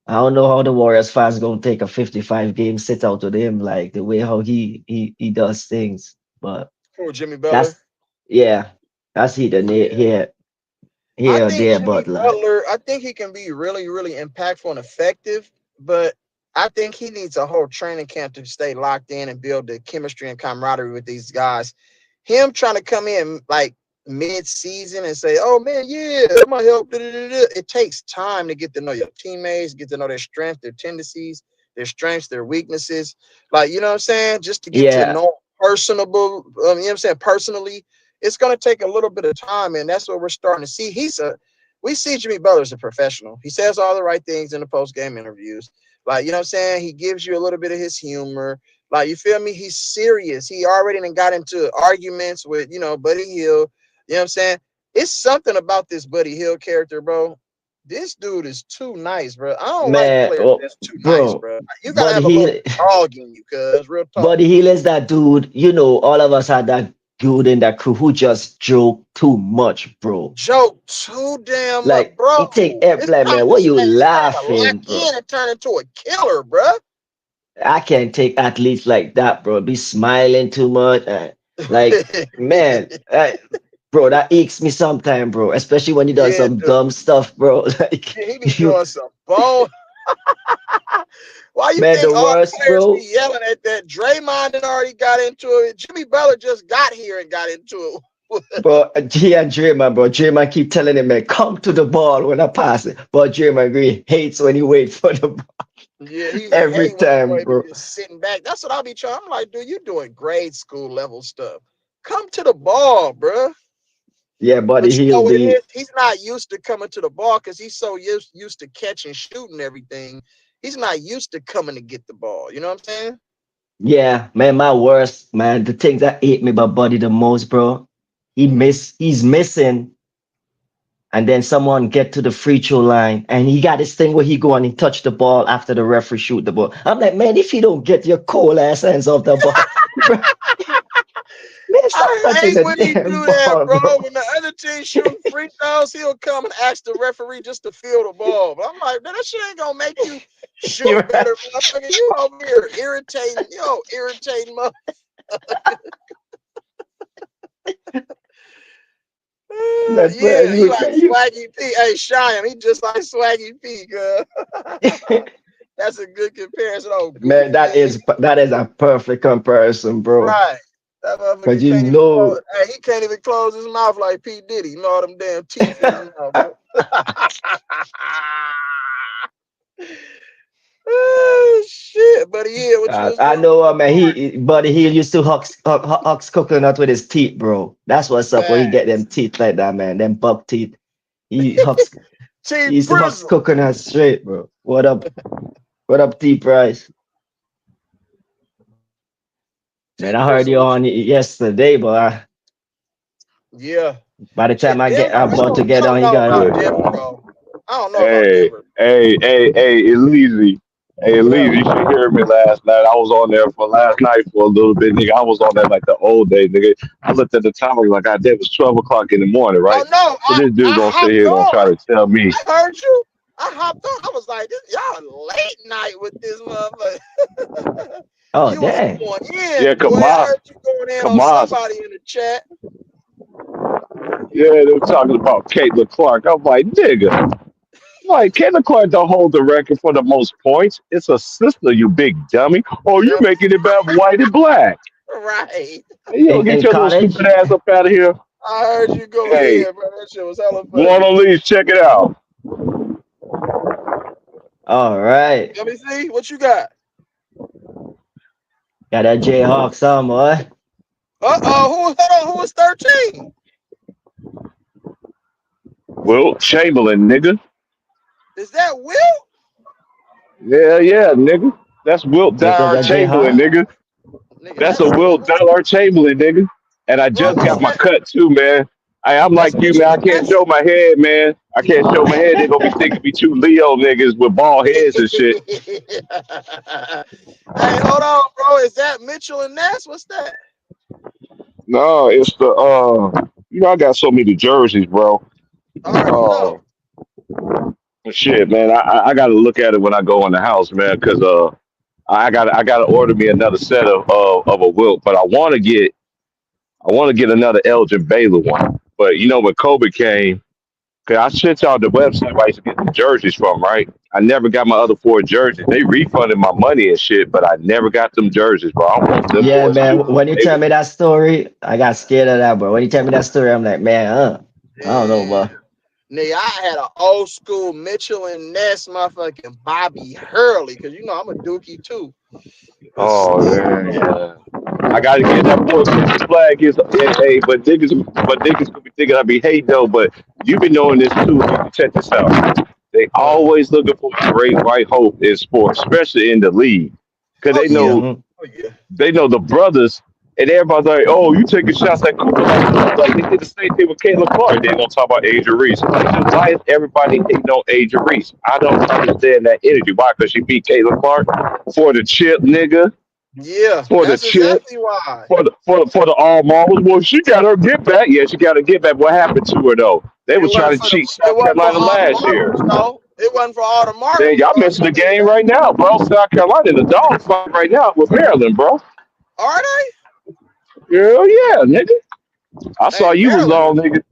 I don't know how the Warriors fans gonna take a 55 game sit out with him, like the way how he does things. But
Poor Jimmy Butler.
that's yeah, that's
Yeah. I
here or
think
there.
Jimmy
But like
Butler, I think he can be really, really impactful and effective, but I think he needs a whole training camp to stay locked in and build the chemistry and camaraderie with these guys. Him trying to come in like mid-season and say, "Oh man, yeah, that might help." It takes time to get to know your teammates, get to know their strengths, their tendencies, their strengths, their weaknesses. Like, you know what I'm saying? Just to get to
yeah,
know personable, you know what I'm saying, personally, it's going to take a little bit of time, and that's what we're starting to see. we see Jimmy Butler's a professional. He says all the right things in the post game interviews. Like, you know what I'm saying? He gives you a little bit of his humor. Like, you feel me? He's serious. He already done got into arguments with, Buddy Hill. You know what I'm saying? It's something about this Buddy Hill character, bro. This dude is too nice, bro. I don't like
Man,
players
oh,
that's too nice,
bro,
bro. You gotta
Buddy
have a little
Hill,
dog in you, cuz real talk.
Buddy Hill is that dude. All of us had that dude in that crew who just joke too much, bro.
Joke too damn much,
Like
bro.
he take every
It's
like,
time
man,
to
what you
it's time to lock
laughing, bro?
in and turn into a killer, bro.
I can't take athletes like that, bro. Be smiling too much. Like, man, bro, that aches me sometime, bro. Especially when you done
Yeah,
some
dude.
dumb stuff, bro. Like
Yeah, he be
you,
doing some bone. Why you
man,
think
the
all the
worst,
players be
bro.
yelling at that? Draymond had already got into it. Jimmy Butler just got here and got into it.
Bro, G and Draymond, bro. Draymond keep telling him, man, come to the ball when I pass it. But Draymond Green hates when he wait for the ball
Yeah, he
every
hate when the
time,
boy be
bro.
just sitting back. That's what I be trying. I'm like, dude, you doing grade school level stuff. Come to the ball, bruh.
Yeah, buddy,
But you
he'll
know what it
be.
is? He's not used to coming to the ball because he's so used to catching, shooting everything. He's not used to coming to get the ball. You know what I'm saying?
Yeah, man, my worst, man. The thing that ate me about Buddy the most, bro. He's missing, and then someone get to the free throw line, and he got this thing where he go and he touch the ball after the referee shoot the ball. I'm like, man, if you don't get your cold ass hands off the ball, bro, man, stop
I
touching
hate
the
when he
damn
do that,
ball,
bro.
bro.
When the other team shooting free throws, he'll come and ask the referee just to feel the ball. But I'm like, man, that shit ain't gonna make you shoot
You're right.
better, motherfucker. You over here irritating, irritating mother.
That bro,
Yeah, he like
you,
Swaggy P. Hey, Cheyenne, he just like Swaggy P, girl. That's a good comparison. Oh,
man,
goofy.
that is a perfect comparison, bro.
Right. That
Cause
motherfucker
you
can't even close.
know,
Hey, he can't even close his mouth like P. Diddy. You know all them damn teeth in his mouth, bro. Oh shit, buddy. Yeah, what you was
I
doing
know,
before
man. Buddy, he used to hucks coconut with his teeth, bro. That's what's up. When he get them
facts.
teeth like that, man. Them buck teeth. He hucks.
T
He used to hucks
Prism.
coconut straight, bro. What up? What up, T Price?
T
Man, I heard
Prism,
you
what
on yesterday, but
yeah.
by the time
Shit,
I'm
Denver.
about to
I
get
don't
on, he
know
got
about
on.
Good,
Denver,
y'all.
bro. I don't know about
Hey,
Denver.
E-Leezy. Hey,
What up?
Leezy, you should hear me last night. I was on there for last night for a little bit, nigga. I was on there like the old days, nigga. I looked at the time, like I did, it was 12 o'clock in the morning,
Oh
right?
no,
So this dude
I
gonna sit
hopped
here gonna try
on.
to tell me,
I heard you. I hopped on. I was like, this, y'all late night with this motherfucker.
Oh,
You was
dang.
going
yeah,
in, boy. I heard you going in on
Kamas,
somebody in the chat.
yeah, they were talking about Caitlin Clark. I'm like, nigga. Like, Caitlin Clark don't hold the record for the most points. It's a sister, you big dummy. Oh, you
Yeah,
making it about white and black.
right.
You don't get
In
your little stupid
college?
ass up out of here.
I heard you go
Hey,
in, bro. That shit was hella
go on
funny.
Leash, check it out.
All right.
Let me see what you got.
Got that Jayhawk some, boy.
Hold on, who was 13?
Will Chamberlain, nigga.
Is that Will?
Yeah, yeah, nigga. That's Wilt
Niggas
Dyer
that
Chamberlain,
Jayhawk.
nigga.
Nigga,
That's a
that's
Wilt Dyer Chamberlain, nigga. And I
bro,
just
is
got my
that
cut too, man. I'm
that's
like you, man.
Mitchell
I
and
can't
Ness?
show my head, man. I can't show my head. They're gonna be thinking me two Leo niggas with bald heads and shit.
Hey, hold on, bro. Is that Mitchell and Ness? What's that?
No, it's the I got so many jerseys, bro.
I already know.
Oh shit, man. I gotta look at it when I go in the house, man, because I gotta order me another set of a Wilt, but I want to get another Elgin Baylor one. But when Kobe came, cause I sent y'all the website where I used to get the jerseys from, right? I never got my other four jerseys. They refunded my money and shit, but I never got them jerseys, bro. I want them
Yeah,
boys
man.
too.
When you
They
tell
was
me that story, I got scared of that, bro. When you tell me that story, I'm like, man, I don't know,
Damn.
bro.
Nigga, I had an old school Mitchell and Ness motherfucking Bobby Hurley, because I'm a dookie too. But
oh
still,
yeah,
bro.
yeah. I gotta get that boy Christmas flag. Is hey, but niggas could be thinking I be hating though. But you've been knowing this too. Check this out. They
What?
always looking for a great white hope in sports, especially in the league, because
Oh yeah.
Mm-hmm.
Oh yeah.
they know the brothers, and everybody's like, "Oh, you taking shots at Cooper?" Like they did the same thing with Caitlin Clark. They gonna talk about Asia Reese. Like, why is everybody hating on Asia Reese? I don't understand that energy. Why? Because she beat Caitlin Clark for the chip, nigga,
Yeah.
for the
That's
chip.
exactly why.
For the all marbles, well, she got her get back. Yeah, she got her get back. What happened to her though? They
It
was trying
wasn't
to
for the.
cheat
It
South
wasn't for
Carolina
all the
last year.
marbles, though. It wasn't for all the
Man,
marbles,
y'all
bro.
missing
You
the
missed
game
that.
right now, bro. South Carolina in the dog fight right now with Maryland, bro.
Are they?
Hell yeah, nigga. I
Hey,
saw you was
Maryland.
on, nigga.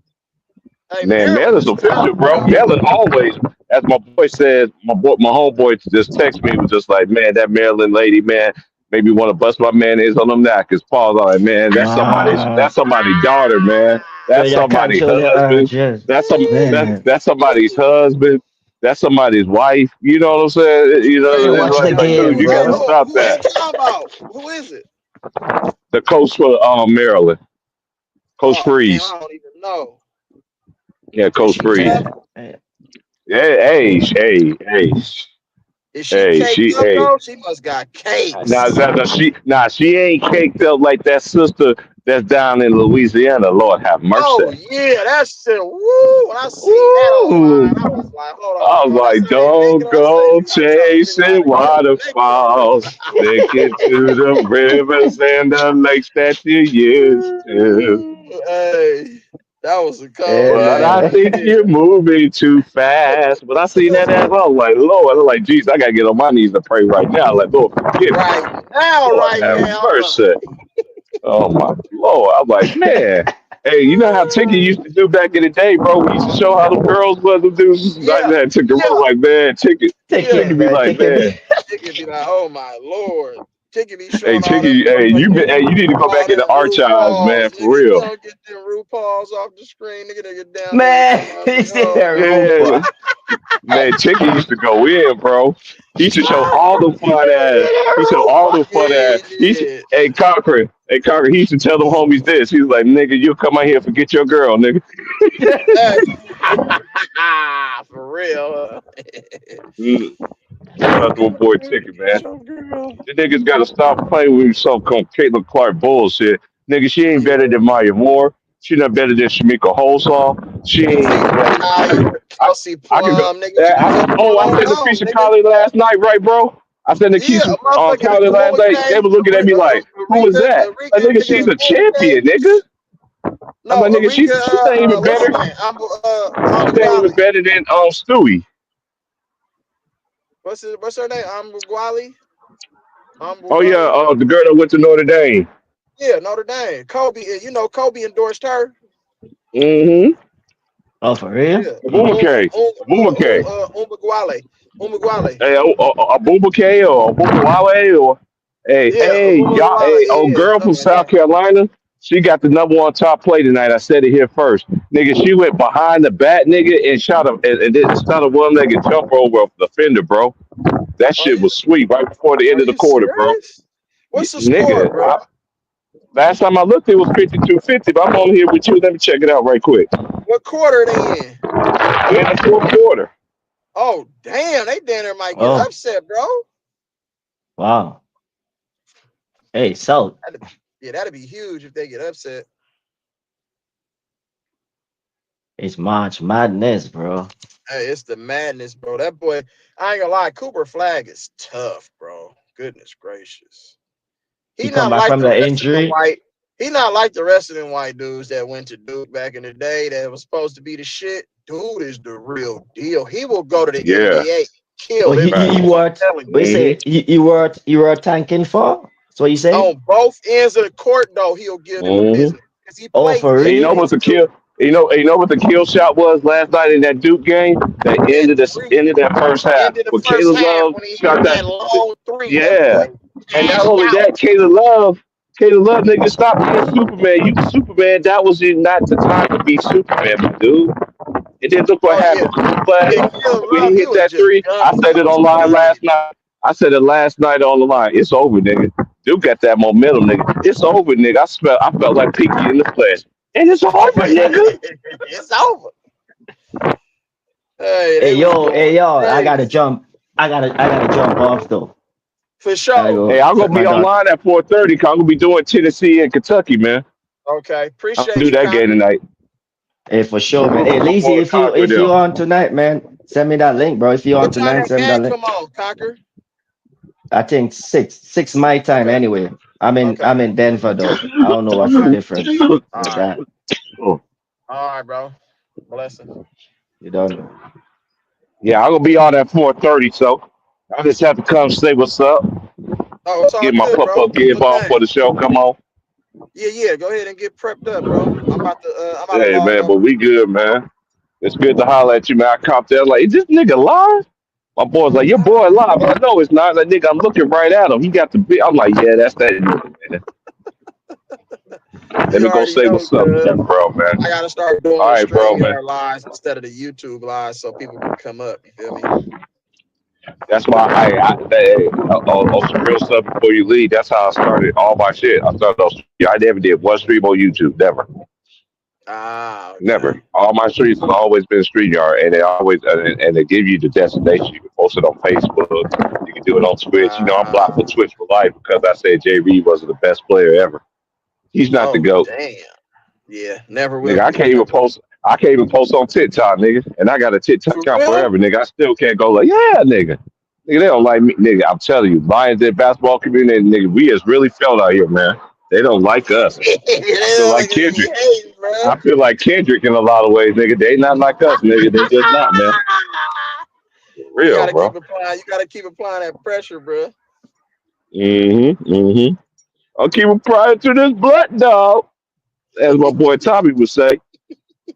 Hey,
Man,
Maryland
Maryland's
is
official,
tough,
bro.
bro.
Maryland always, as my boy said, my homeboy just texted me, was just like, man, that Maryland lady, man, made me want to bust my mayonnaise on them knackers. Paul's like, man,
Wow.
that's somebody's daughter, man.
Bro,
That's
you
somebody's
control your
husband.
urges.
That's
Man.
that's somebody's husband. That's somebody's wife. You know what I'm saying? You
So you
know,
watch the
it's like, dude,
game,
you
Wait,
gotta
bro.
stop
who you
that.
talking about? Who is it?
The coach for Maryland, Coach
Oh, damn,
Freeze.
I don't even know.
Yeah,
Is
Coach
she
Freeze.
tough?
Man. Eh,
Yeah,
Is she
hey,
caked
she,
up
hey.
though? She must got cakes.
She ain't caked up like that sister that's down in Louisiana. Lord have mercy.
Oh yeah, that's it. Woo! When I seen that
Ooh,
online, I was like, hold on,
I was
bro. That's
like,
her name Megan.
don't
I say
go
you gotta try to figure out how
chasing
to get with Megan.
waterfalls. Stick it to the rivers and the lakes that you used to.
Hey, that was a cold
But
ass
I
man.
right
think you're
there.
moving too fast. But I seen that as well. I was like, Lord, I'm like, geez, I gotta get on my knees to pray right now. Like, Lord, forgive me.
Right now,
Lord
right
have
now,
mercy. Oh my Lord. I'm like, man. Hey, you know how Tinky
right?
used to do back in the day, bro? We used to show how the girls was the dudes like
Yeah,
that. Took the road
yeah,
like, man,
Take
Tinky
it,
yeah.
be
man.
like,
Take it.
man.
Chicken be like, oh my lord. Chicken be
Hey,
showing all them
Tinky, hey, you need to go
all
back in
them
the archives, man,
RuPauls,
for
nigga.
real.
Don't get them RuPauls off the screen, nigga. They get down there and
Man,
come out
he
like,
said
oh
Yeah,
Rupa.
man, Tinky used to go in, bro. He used to show all the fun
He
ass.
said
He showed all
Rupa.
the
yeah,
fun ass.
he
He used to,
did.
hey, Conquer, he used to tell them homies this. He was like, nigga, you come out here and forget your girl, nigga.
Hey, for real.
Mm, shout out to my boy Tinky, man.
Get your girl.
The niggas gotta stop playing with himself come Caitlin Clark bullshit. Nigga, she ain't better
Yeah.
than Maya Moore. She not better than Shamika Holsaw. She ain't
Caitlin
better.
Collier,
I,
Kelsey
I could go.
Plum, nigga. You can go
I
on
sent
and
the
on,
piece of
nigga.
Collie last night, right, bro? I sent the
Yeah,
piece of
a motherfucker,
Collie last
Boom
night. They
McKay,
was looking at me like, who was that? Like, nigga, she's
Nigga,
a
Boom McKay.
champion, nigga. I'm
No,
like, nigga,
Arika,
she's not even
what's
better.
her name?
She ain't even
Ambugali.
better than Stewie.
What's her name? Ambugali?
Oh yeah,
Ambugali?
the girl that went to Notre Dame.
Yeah, Notre Dame. Kobe, Kobe endorsed her.
Mm-hmm.
Oh, for real?
Yeah.
Boomer K. Boomer K.
Umugwale. Umugwale.
Hey, a Booba K or a Booba Wale or
Yeah,
y'all,
Umugwale.
old
Yeah,
girl from
something like
South
that.
Carolina, she got the number one top play tonight. I said it here first, nigga. She went behind the bat, nigga, and shot a and then shot a one-legged jumper over the fender, bro. That
Are
shit
you
was sweet right before the end
are
of the
you
quarter, bro.
serious? What's the score,
Nigga,
bro?
last time I looked, it was 52-50. But I'm on here with you. Let me check it out right quick.
What quarter are they in?
I'm in the fourth quarter.
Oh, damn, they down there might get
Oh,
upset, bro.
wow. Hey, so
That'd, yeah, that'd be huge if they get upset.
it's March Madness, bro.
Hey, it's the madness, bro. That boy, I ain't gonna lie, Cooper Flag is tough, bro. Goodness gracious.
He
He
come
not
back
like
from
the
the
rest of the
injury.
white. He not like the rest of them white dudes that went to Duke back in the day that was supposed to be the shit. Dude is the real deal. He will go to the
Yeah.
NBA,
Oh,
kill them
he
dudes. I'm
what?
telling
What
you.
you
Mm-hmm.
say? You were tanking for? That's what you say?
On both ends of the court, though, he'll give them the
Mm-hmm.
business because he
Oh,
played
for
And you know
real?
defense
what the
too.
kill? You know what the kill shot was last night in that Duke game? That
That three
ended that first half.
ended the
When
first
Caleb
half
Love
when he hit
shot that,
that long three. That boy
yeah. And not
cashed
only
out.
that, Caleb Love, nigga, stop being Superman. You Superman. That was not the time to be Superman, my dude. And then look what
Oh yeah,
happened. Cooper Flag,
yeah. Caleb
when
Love,
he
he
hit
was
that
just
three, I
gunning.
said
He
it
was
online
gunning.
last night. I said it last night on the line. It's over, nigga. Duke got that momentum, nigga. It's over, nigga. I felt like Pinky in the flesh. And it's over, nigga.
It's over. Hey, they was
Hey
going
yo, I gotta
crazy
jump. I gotta jump off though.
for
I
sure.
Hey,
go
I'm gonna
set my
be
dog.
online at 4:30. I'm gonna be doing Tennessee and Kentucky, man.
Okay,
I'm gonna
appreciate
do
you,
that game
Conquer.
tonight.
Hey, for sure, man. Hey,
My
Leezy,
boy Conquer
if you
them.
on tonight, man, send me that link, bro. If you on
What time
tonight,
that
send me that
game
link.
come on, Conquer?
I think six my time
Okay,
anyway.
okay,
I'm in Denver though. I don't know what's the
okay.
difference
All
with
right,
that.
all right, bro. Blessings.
You don't know.
Yeah, I'm gonna be on at 4:30. So I just have to come say what's up,
Oh, it's all
get my
good,
pop
bro.
up
Do
give
your
off
thing.
for the show. Come on.
Yeah, yeah. Go ahead and get prepped up, bro. I'm about to
Hey
log
man,
off.
but we good, man. It's good to holler at you, man. I caught there like, is this nigga live? My boy's like, your boy live. I know it's not. Like, nigga, I'm looking right at him. He got the big. I'm like, yeah, that's that nigga, man. Let
You
me go
already
say
know,
what's up with
cuz
that, bro,
I
man.
gotta start doing
All
the
right, bro, man.
StreamYard lives instead of the YouTube lives so people can come up. You feel me?
That's why on some real stuff before you leave. That's how I started all my shit. I started on. I never did one stream on YouTube. Never,
Ah, okay.
never. All my streams have always been StreamYard, and they always and they give you the destination. You can post it on Facebook. You can do it on Twitch. You know, I'm blocked
Ah,
for Twitch for life because I said Jay Reed wasn't the best player ever. He's not the
oh
GOAT.
damn. Yeah, never will
Nigga, I
be.
can't even post. I can't even post on TikTok, nigga. And I got a TikTok
For
account
real?
forever, nigga. I still can't go like, yeah, nigga. Nigga, they don't like me, nigga. I'm telling you, Lions and basketball community, nigga, we is really felt out here, man. They don't like us.
They
I feel
don't
like
like it be
Kendrick.
hating, bro.
I feel like Kendrick in a lot of ways, nigga. They not like us, nigga. They just not, man. For
You
real,
gotta keep
bro.
applying. You gotta keep applying that pressure, bro.
Mm-hmm. I'll keep it prior to this blood, dog. As my boy Tommy would say.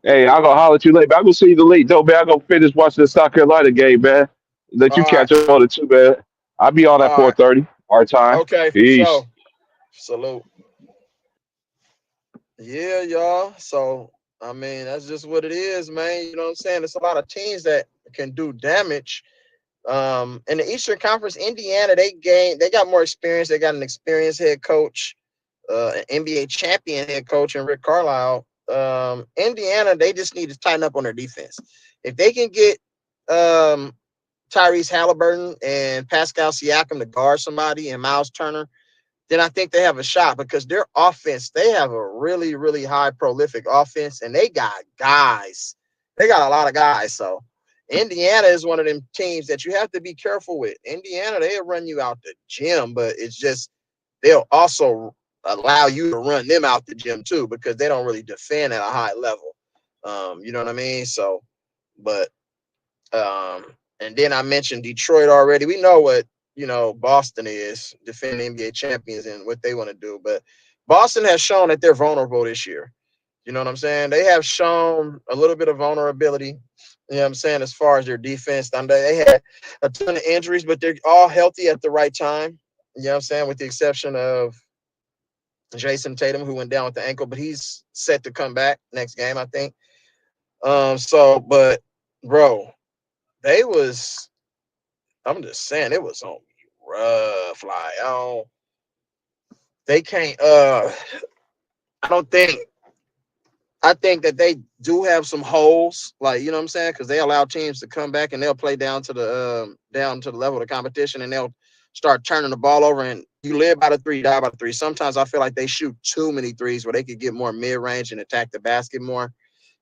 Hey, I'll go holler at you later. I'll go see you the late, though, man. I'll go finish watching the South Carolina game, man. Let you
All right,
catch on it, too, man. I'll be on at
all right.
4:30 our time.
Okay, for
Peace.
sure. Salute. Yeah, y'all. So I mean, that's just what it is, man. You know what I'm saying? There's a lot of teams that can do damage. In the Eastern Conference, Indiana, they got more experience. They got an experienced head coach, an NBA champion head coach, and Rick Carlisle. Indiana, they just need to tighten up on their defense. If they can get um, Tyrese Halliburton and Pascal Siakam to guard somebody and Miles Turner, then I think they have a shot because their offense, they have a really, really high prolific offense, and they got guys. They got a lot of guys. So Indiana is one of them teams that you have to be careful with. Indiana, they'll run you out the gym, but it's just they'll also allow you to run them out the gym too because they don't really defend at a high level. You know what I mean? So, but and then I mentioned Detroit already. We know what Boston is, defending NBA champions and what they want to do. But Boston has shown that they're vulnerable this year. You know what I'm saying? They have shown a little bit of vulnerability. You know what I'm saying? As far as their defense, they had a ton of injuries, but they're all healthy at the right time. You know what I'm saying? With the exception of Jason Tatum, who went down with the ankle, but he's set to come back next game, I think. But bro, they was I'm just saying it was on rough. Like, they can't I don't think I think that they do have some holes, like you know what I'm saying, because they allow teams to come back and they'll play down to the level of the competition and they'll start turning the ball over and you live by the three, die by the three. Sometimes I feel like they shoot too many threes where they could get more mid range and attack the basket more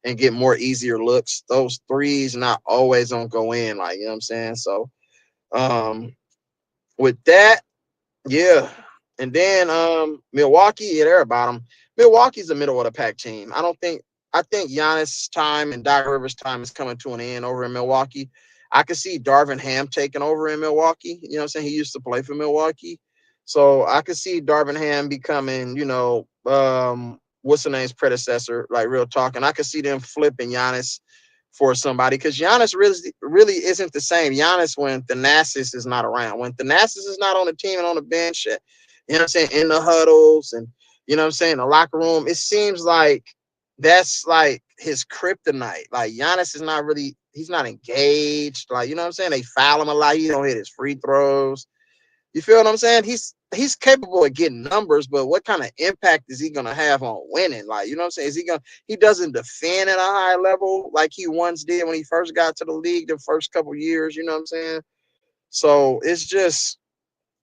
and get more easier looks. Those threes not always gonna go in, like you know what I'm saying. So um with that, yeah. And then Milwaukee, yeah, they're about them. Milwaukee's a middle of the pack team. I think Giannis' time and Doc Rivers' time is coming to an end over in Milwaukee. I could see Darvin Ham taking over in Milwaukee. You know what I'm saying? He used to play for Milwaukee. So I could see Darvin Ham becoming, what's the name's predecessor, like real talk. And I could see them flipping Giannis for somebody because Giannis really isn't the same. Giannis when Thanasis is not around. When Thanasis is not on the team and on the bench, you know what I'm saying, in the huddles and you know what I'm saying, the locker room, it seems like that's like his kryptonite. Like Giannis is not really he's not engaged. Like, you know what I'm saying? They foul him a lot. He don't hit his free throws. You feel what I'm saying? He's capable of getting numbers, but what kind of impact is he gonna have on winning? Like, you know what I'm saying? Is he gonna he doesn't defend at a high level like he once did when he first got to the league the first couple years, you know what I'm saying? So it's just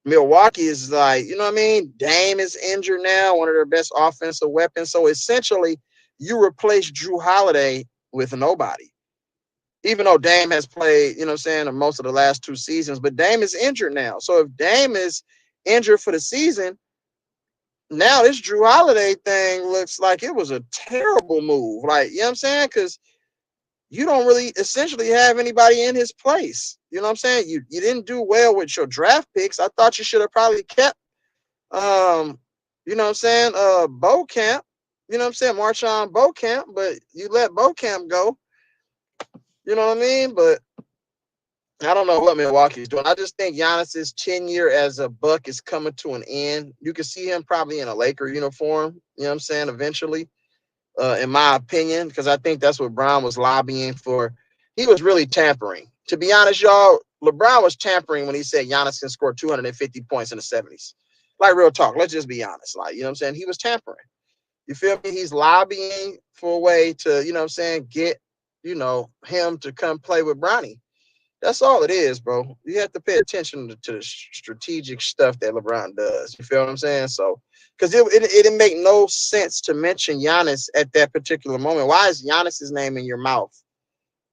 Milwaukee is like, you know what I mean? Dame is injured now, one of their best offensive weapons. So essentially, you replace Drew Holiday with nobody. Even though Dame has played, you know what I'm saying, most of the last 2 seasons, but Dame is injured now. So if Dame is injured for the season, now this Drew Holiday thing looks like it was a terrible move. Like, you know what I'm saying? Because you don't really essentially have anybody in his place. You know what I'm saying? You didn't do well with your draft picks. I thought you should have probably kept you know what I'm saying, Camp. You know what I'm saying? Marshawn Camp, but you let Camp go. You know what I mean? But I don't know what Milwaukee's doing. I just think Giannis's tenure as a Buck is coming to an end. You can see him probably in a Laker uniform, you know what I'm saying, eventually, in my opinion, because I think that's what Brown was lobbying for. He was really tampering. To be honest, y'all, LeBron was tampering when he said Giannis can score 250 points in the 70s. Like, real talk. Let's just be honest. Like, you know what I'm saying? He was tampering. You feel me? He's lobbying for a way to, you know what I'm saying, get, you know, him to come play with Bronny. That's all it is, bro. You have to pay attention to the strategic stuff that LeBron does. You feel what I'm saying? So, because it didn't make no sense to mention Giannis at that particular moment. Why is Giannis's name in your mouth?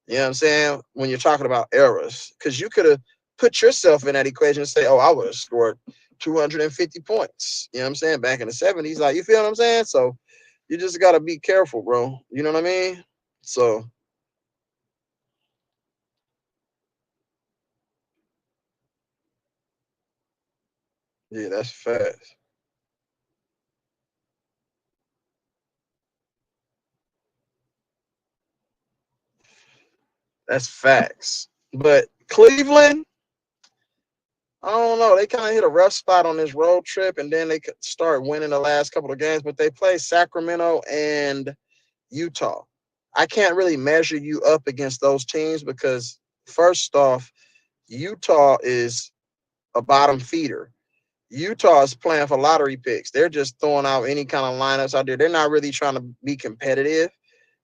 You know what I'm saying? When you're talking about eras, because you could have put yourself in that equation and say, "Oh, I would have scored 250 points." You know what I'm saying? Back in the 70s, like, you feel what I'm saying? So, you just gotta be careful, bro. You know what I mean? So, yeah, that's fast. That's facts. But Cleveland, I don't know. They kind of hit a rough spot on this road trip, and then they could start winning the last couple of games. But they play Sacramento and Utah. I can't really measure you up against those teams because, first off, Utah is a bottom feeder. Utah is playing for lottery picks. They're just throwing out any kind of lineups out there. They're not really trying to be competitive.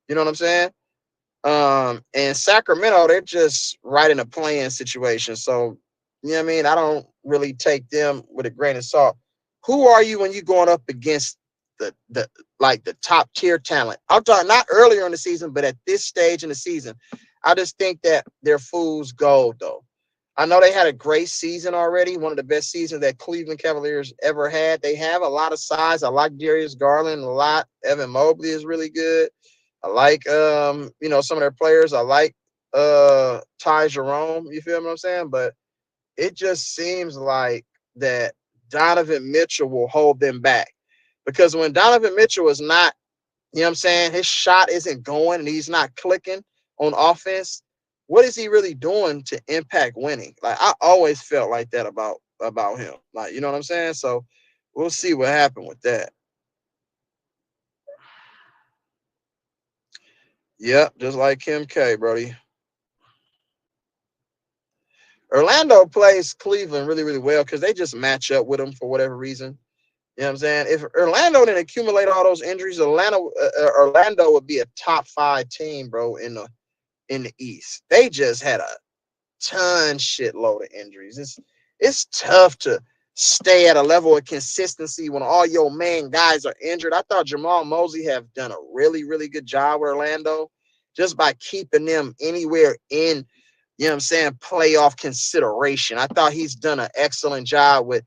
You know what I'm saying? And Sacramento, they're just right in a playing situation. So, you know what I mean? I don't really take them with a grain of salt. Who are you when you're going up against the like the top tier talent? I'm talking not earlier in the season, but at this stage in the season. I just think that they're fool's gold, though. I know they had a great season already, one of the best seasons that Cleveland Cavaliers ever had. They have a lot of size. I like Darius Garland a lot. Evan Mobley is really good. I like you know, some of their players. I like Ty Jerome. You feel what I'm saying? But it just seems like that Donovan Mitchell will hold them back. Because when Donovan Mitchell is not, you know what I'm saying, his shot isn't going and he's not clicking on offense, what is he really doing to impact winning? Like, I always felt like that about him. Like, you know what I'm saying? So we'll see what happened with that. Yep, just like Kim K, Brody. Orlando plays Cleveland really, really well because they just match up with them for whatever reason. You know what I'm saying? If Orlando didn't accumulate all those injuries, Orlando would be a top 5 team, bro, in the East. They just had a shitload of injuries. It's tough to stay at a level of consistency when all your main guys are injured. I thought Jamal Mosley have done a really, really good job with Orlando just by keeping them anywhere in, you know what I'm saying, playoff consideration. I thought he's done an excellent job with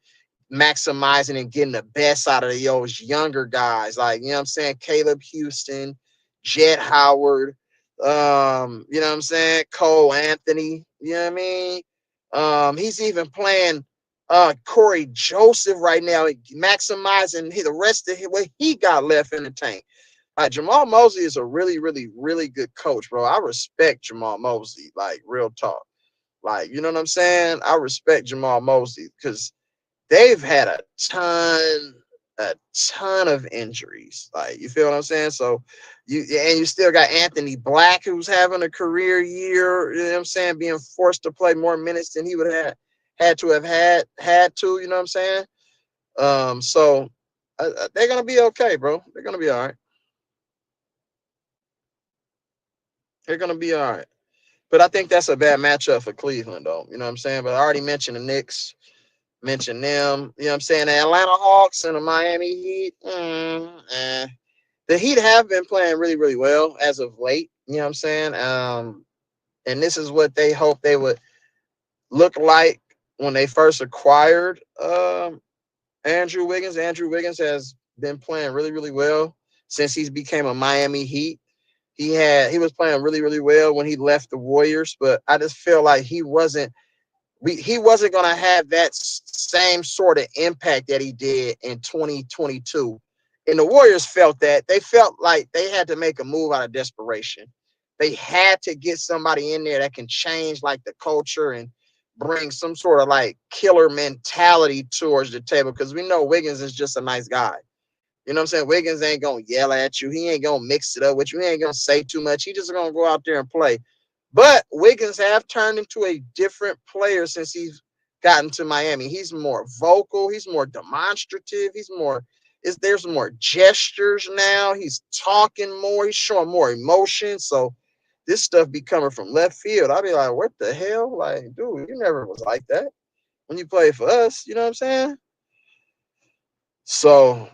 maximizing and getting the best out of those younger guys. Like, you know what I'm saying, Caleb Houston, Jed Howard, you know what I'm saying, Cole Anthony, you know what I mean? He's even playing Corey Joseph right now, maximizing the rest of what he got left in the tank. Jamal Mosley is a really, really, really good coach, bro. I respect Jamal Mosley, like, real talk. Like, you know what I'm saying? I respect Jamal Mosley because they've had a ton. a ton of injuries. Like, you feel what I'm saying? So you still got Anthony Black, who's having a career year, you know what I'm saying, being forced to play more minutes than he would have had to have had to, you know what I'm saying? So they're gonna be okay, bro. They're gonna be all right. They're gonna be all right. But I think that's a bad matchup for Cleveland, though. You know what I'm saying? But I already mentioned the Knicks, mentioned them. You know what I'm saying? The Atlanta Hawks and the Miami Heat. The Heat have been playing really, really well as of late. You know what I'm saying? And this is what they hope they would look like when they first acquired Andrew Wiggins. Andrew Wiggins has been playing really, really well since he's became a Miami Heat. He was playing really, really well when he left the Warriors, but I just feel like he wasn't going to have that same sort of impact that he did in 2022. And the Warriors felt that. They felt like they had to make a move out of desperation. They had to get somebody in there that can change like the culture and bring some sort of like killer mentality towards the table, because we know Wiggins is just a nice guy. You know what I'm saying? Wiggins ain't going to yell at you. He ain't going to mix it up with you. He ain't going to say too much. He just going to go out there and play. But Wiggins have turned into a different player since he's gotten to Miami. He's more vocal. He's more demonstrative. There's more gestures now. He's talking more. He's showing more emotion. So this stuff be coming from left field. I'll be like, what the hell? Like, dude, you never was like that when you played for us. You know what I'm saying? So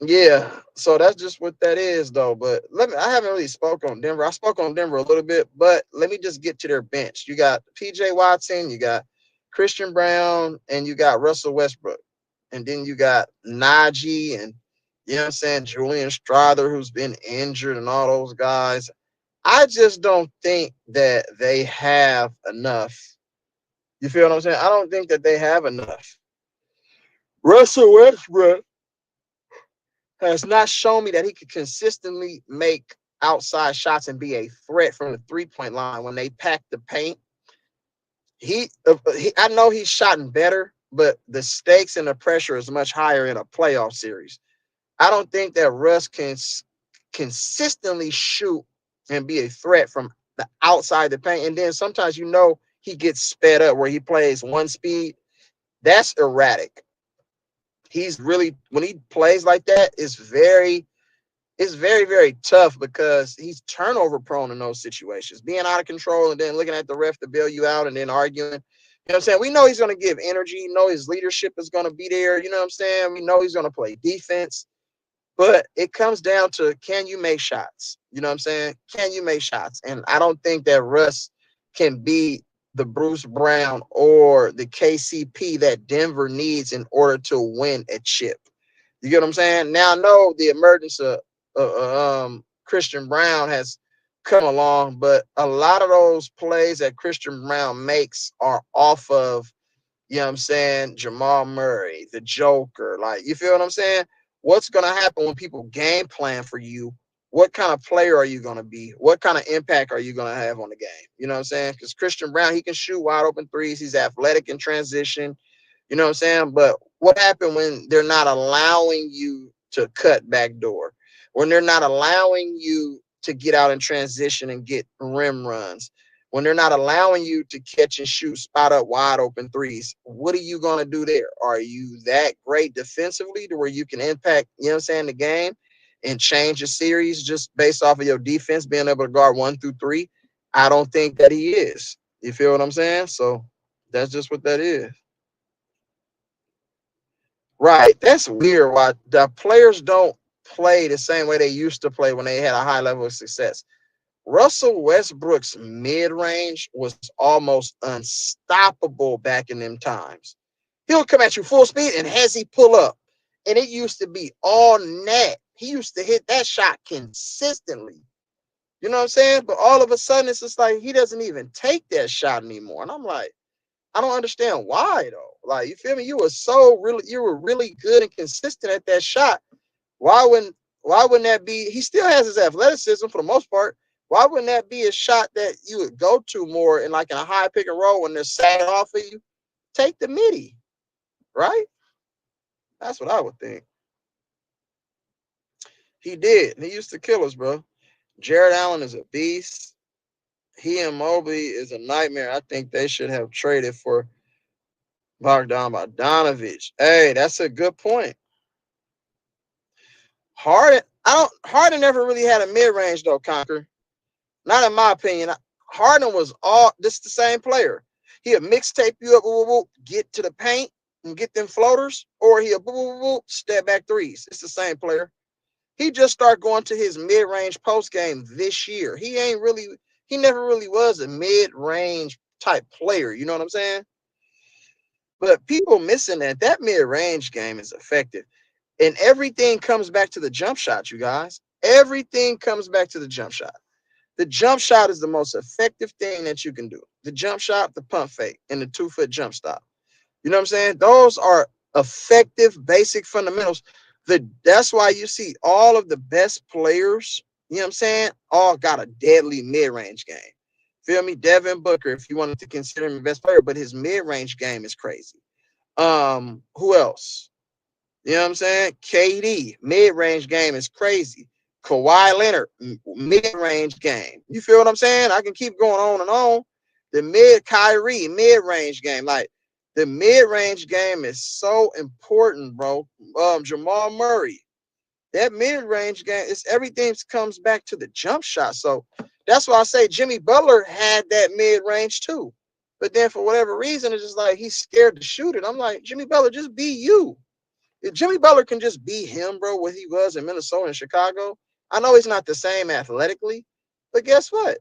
yeah, so that's just what that is, though. But I haven't really spoke on Denver. I spoke on Denver a little bit, but let me just get to their bench. You got PJ Watson, you got Christian Brown, and you got Russell Westbrook. And then you got Najee and, you know what I'm saying, Julian Strather, who's been injured, and all those guys. I just don't think that they have enough. You feel what I'm saying? I don't think that they have enough. Russell Westbrook has not shown me that he could consistently make outside shots and be a threat from the 3-point line when they pack the paint. I know he's shotting better, but the stakes and the pressure is much higher in a playoff series. I don't think that Russ can consistently shoot and be a threat from the outside the paint. And then sometimes, he gets sped up where he plays one speed. That's erratic. He's really, when he plays like that, it's very, very tough because he's turnover prone in those situations, being out of control and then looking at the ref to bail you out and then arguing. You know what I'm saying? We know he's going to give energy. You know his leadership is going to be there. You know what I'm saying? We know he's going to play defense. But it comes down to, can you make shots? You know what I'm saying? Can you make shots? And I don't think that Russ can be the Bruce Brown or the KCP that Denver needs in order to win a chip. You get what I'm saying? Now, I know the emergence of Christian Brown has come along, but a lot of those plays that Christian Brown makes are off of, you know what I'm saying, Jamal Murray, the Joker. Like, you feel what I'm saying? What's going to happen when people game plan for you? What kind of player are you going to be? What kind of impact are you going to have on the game? You know what I'm saying? Because Christian Brown, he can shoot wide open threes. He's athletic in transition. You know what I'm saying? But what happened when they're not allowing you to cut back door? When they're not allowing you to get out in transition and get rim runs? When they're not allowing you to catch and shoot spot up wide open threes? What are you going to do there? Are you that great defensively to where you can impact, you know what I'm saying, the game and change the series just based off of your defense being able to guard 1 through 3? I don't think that he is. You feel what I'm saying? So that's just what that is. Right. That's weird. Why the players don't play the same way they used to play when they had a high level of success. Russell Westbrook's mid range was almost unstoppable back in them times. He'll come at you full speed and has he pull up. And it used to be all net. He used to hit that shot consistently. You know what I'm saying? But all of a sudden, it's just like he doesn't even take that shot anymore. And I'm like, I don't understand why though. Like, you feel me? You were really good and consistent at that shot. Why wouldn't that be? He still has his athleticism for the most part. Why wouldn't that be a shot that you would go to more in a high pick and roll when they're sagging off of you? Take the midi, right? That's what I would think. He did. He used to kill us, bro. Jared Allen is a beast. He and Mobley is a nightmare. I think they should have traded for Bogdan Bogdanovic. Hey, that's a good point. Harden never really had a mid-range though, Conquer. Not in my opinion. Harden was all this the same player. He'll mixtape you up, whoop, whoop, whoop, get to the paint and get them floaters, or he'll whoop, whoop, whoop, step back threes. It's the same player. He just started going to his mid-range post game this year. He never really was a mid-range type player. You know what I'm saying? But people missing that mid-range game is effective. And everything comes back to the jump shot, you guys. Everything comes back to the jump shot. The jump shot is the most effective thing that you can do. The jump shot, the pump fake, and the 2-foot jump stop. You know what I'm saying? Those are effective, basic fundamentals. That's why you see all of the best players, you know what I'm saying, all got a deadly mid-range game. Feel me? Devin Booker, if you wanted to consider him the best player, but his mid-range game is crazy. Who else? You know what I'm saying? KD, mid-range game is crazy. Kawhi Leonard, mid-range game. You feel what I'm saying? I can keep going on and on. The Kyrie, mid-range game. Like, the mid-range game is so important, bro. Jamal Murray, that mid-range game, it's everything comes back to the jump shot. So that's why I say Jimmy Butler had that mid-range too. But then for whatever reason, it's just like he's scared to shoot it. I'm like, Jimmy Butler, just be you. If Jimmy Butler can just be him, bro, what he was in Minnesota and Chicago, I know he's not the same athletically, but guess what?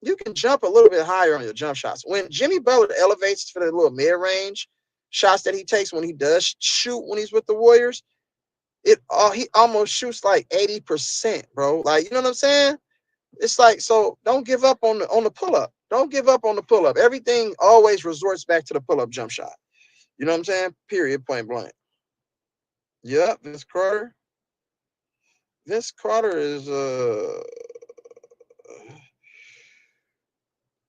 You can jump a little bit higher on your jump shots. When Jimmy Butler elevates for the little mid-range shots that he takes when he does shoot when he's with the Warriors, he almost shoots like 80%, bro. Like, you know what I'm saying? It's like, so don't give up on the pull-up. Don't give up on the pull-up. Everything always resorts back to the pull-up jump shot. You know what I'm saying? Period, point blank. Yep, Vince Carter. Vince Carter is oh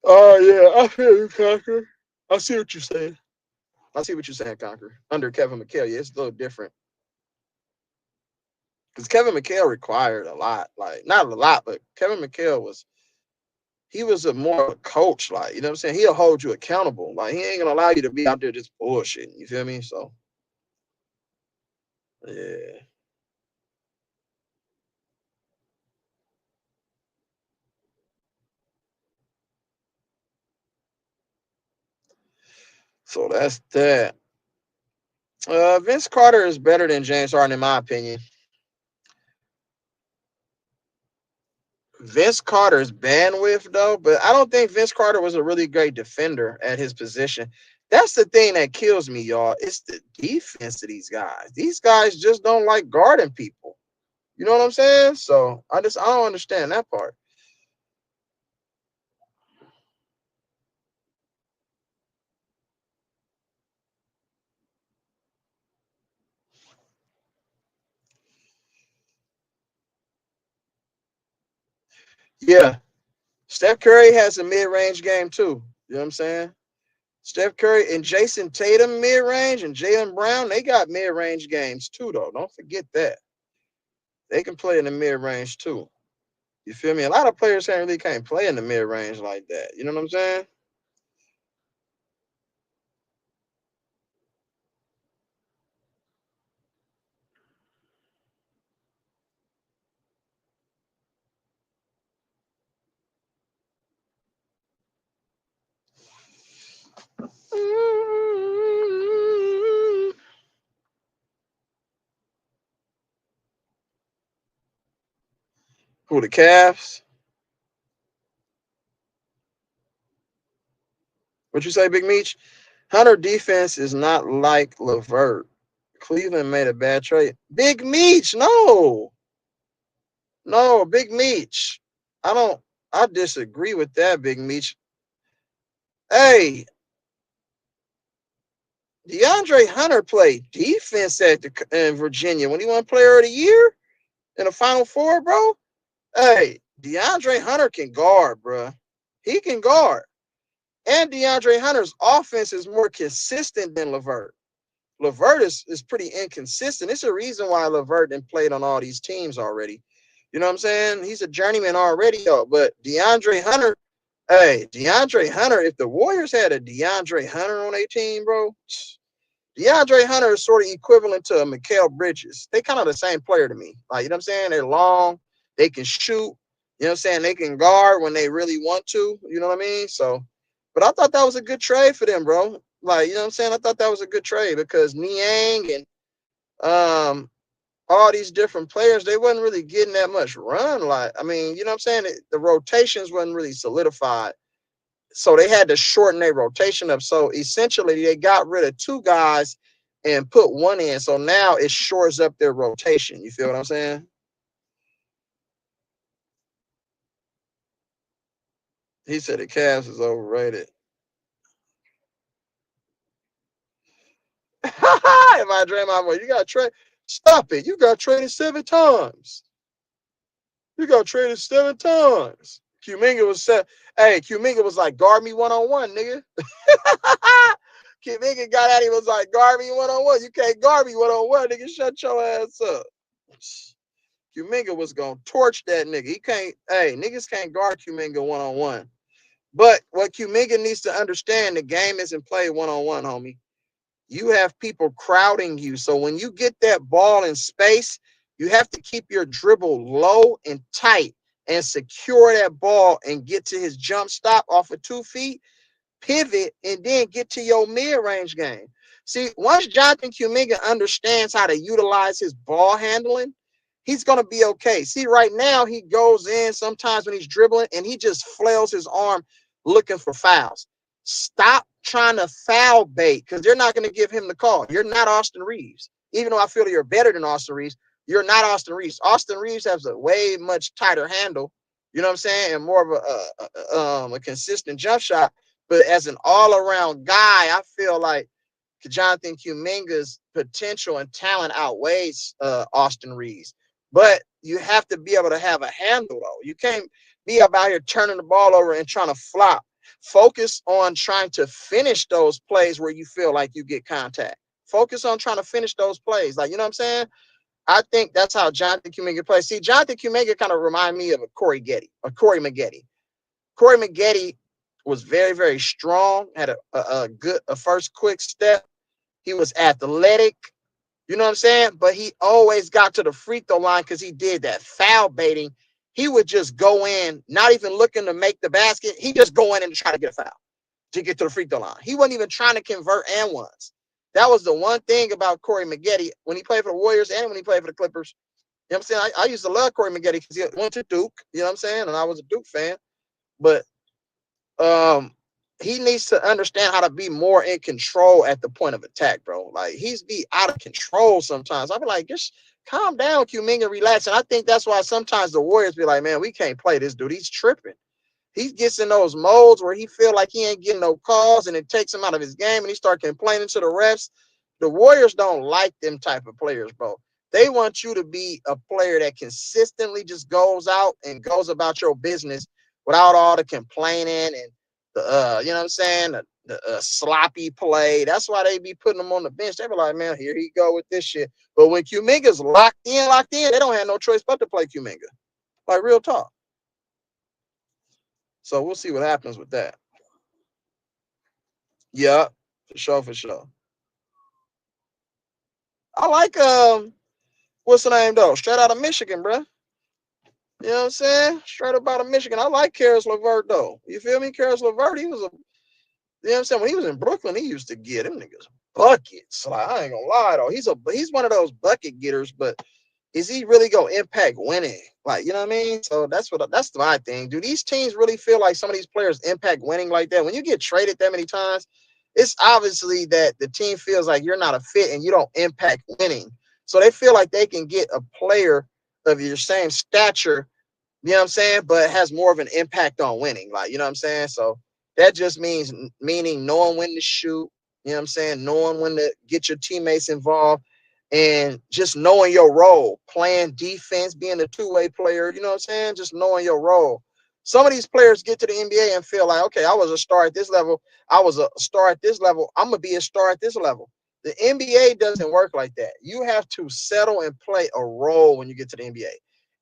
yeah, I feel you, Conquer. I see what you're saying. I see what you're saying, Conquer. Under Kevin McHale, yeah, it's a little different. Because Kevin McHale required a lot. Like, not a lot, but Kevin McHale was a more of a coach, like, you know what I'm saying? He'll hold you accountable. Like, he ain't gonna allow you to be out there just bullshitting. You feel me? So yeah. So that's that. Vince Carter is better than James Harden, in my opinion. Vince Carter's bandwidth, though, but I don't think Vince Carter was a really great defender at his position. That's the thing that kills me, y'all. It's the defense of these guys. These guys just don't like guarding people. You know what I'm saying? So I don't understand that part. Yeah. Steph Curry has a mid-range game too. You know what I'm saying? Steph Curry and Jason Tatum mid-range and Jaylen Brown, they got mid-range games too, though. Don't forget that. They can play in the mid-range too. You feel me? A lot of players can't play in the mid-range like that. You know what I'm saying? Who, the Cavs? What you say, Big Meech? Hunter defense is not like LeVert. Cleveland made a bad trade. Big Meech, no. No, Big Meech. I disagree with that, Big Meech. Hey, DeAndre Hunter played defense in Virginia when he won Player of the Year in the Final Four, bro. Hey, DeAndre Hunter can guard, bro. He can guard. And DeAndre Hunter's offense is more consistent than LeVert. LeVert is pretty inconsistent. It's a reason why LeVert didn't played on all these teams already. You know what I'm saying? He's a journeyman already, though. But DeAndre Hunter, hey, DeAndre Hunter, if the Warriors had a DeAndre Hunter on their team, bro, DeAndre Hunter is sort of equivalent to a Mikal Bridges. They kind of the same player to me. Like, you know what I'm saying? They're long, they can shoot, you know what I'm saying? They can guard when they really want to, you know what I mean? So, but I thought that was a good trade for them, bro. Like, you know what I'm saying? I thought that was a good trade because Niang and all these different players, they wasn't really getting that much run. Like, I mean, you know what I'm saying? The rotations wasn't really solidified. So they had to shorten their rotation up. So essentially, they got rid of two guys and put one in. So now it shores up their rotation. You feel what I'm saying? He said the Cavs is overrated. Am I Draymond Boy? You got trade. Stop it. You got traded 7 times. You got traded 7 times. Kuminga was set. Hey, Kuminga was like, guard me 1-on-1, nigga. Kuminga got at him, was like, guard me 1-on-1. You can't guard me 1-on-1, nigga. Shut your ass up. Kuminga was gonna torch that nigga. He can't, hey, niggas can't guard Kuminga 1-on-1. But what Kuminga needs to understand, the game isn't played 1-on-1, homie. You have people crowding you. So when you get that ball in space, you have to keep your dribble low and tight and secure that ball and get to his jump stop off of 2 feet, pivot, and then get to your mid-range game. See, once Jonathan Kuminga understands how to utilize his ball handling, he's going to be okay. See, right now, he goes in sometimes when he's dribbling and he just flails his arm looking for fouls. Stop trying to foul bait because they're not going to give him the call. You're not Austin Reeves. Even though I feel you're better than Austin Reeves, you're not Austin Reeves. Austin Reeves has a way much tighter handle, you know what I'm saying, and more of a consistent jump shot. But as an all-around guy, I feel like Jonathan Kuminga's potential and talent outweighs Austin Reeves. But you have to be able to have a handle, though. You can't be about here turning the ball over and trying to flop. Focus on trying to finish those plays where you feel like you get contact. Focus on trying to finish those plays. Like, you know what I'm saying? I think that's how Jonathan Kuminga plays. See, Jonathan Kuminga kind of remind me of a Corey Maggette. Corey Maggette was very, very strong, had a good first quick step. He was athletic, you know what I'm saying? But he always got to the free throw line because he did that foul baiting. He would just go in, not even looking to make the basket. He just go in and try to get a foul to get to the free throw line. He wasn't even trying to convert and ones. That was the one thing about Corey Maggette when he played for the Warriors and when he played for the Clippers. You know what I'm saying? I used to love Corey Maggette because he went to Duke, you know what I'm saying? And I was a Duke fan. But he needs to understand how to be more in control at the point of attack, bro. Like he's be out of control sometimes. I be like, just calm down, Kuminga, relax. And I think that's why sometimes the Warriors be like, man, we can't play this dude. He's tripping. He gets in those modes where he feel like he ain't getting no calls and it takes him out of his game and he start complaining to the refs. The Warriors don't like them type of players, bro. They want you to be a player that consistently just goes out and goes about your business without all the complaining and the you know what I'm saying, the sloppy play. That's why they be putting them on the bench. They be like, man, here he go with this shit. But when Kuminga's locked in, they don't have no choice but to play Kuminga. Like real talk. So we'll see what happens with that. Yeah, for sure, for sure. I like what's the name though? Straight out of Michigan, bro. You know what I'm saying? Straight up out of Michigan. I like Karis LeVert though. You feel me? Karis LeVert, he was a, you know what I'm saying? When he was in Brooklyn, he used to get them niggas buckets. Like I ain't gonna lie though. He's one of those bucket getters, but is he really gonna impact winning? Like, you know what I mean? So that's my thing. Do these teams really feel like some of these players impact winning like that? When you get traded that many times, it's obviously that the team feels like you're not a fit and you don't impact winning. So they feel like they can get a player of your same stature, you know what I'm saying, but has more of an impact on winning. Like, you know what I'm saying? So that just meaning knowing when to shoot, you know what I'm saying, knowing when to get your teammates involved and just knowing your role, playing defense, being a two-way player, you know what I'm saying? Just knowing your role. Some of these players get to the NBA and feel like, okay, I was a star at this level. I was a star at this level. I'm going to be a star at this level. The NBA doesn't work like that. You have to settle and play a role when you get to the NBA.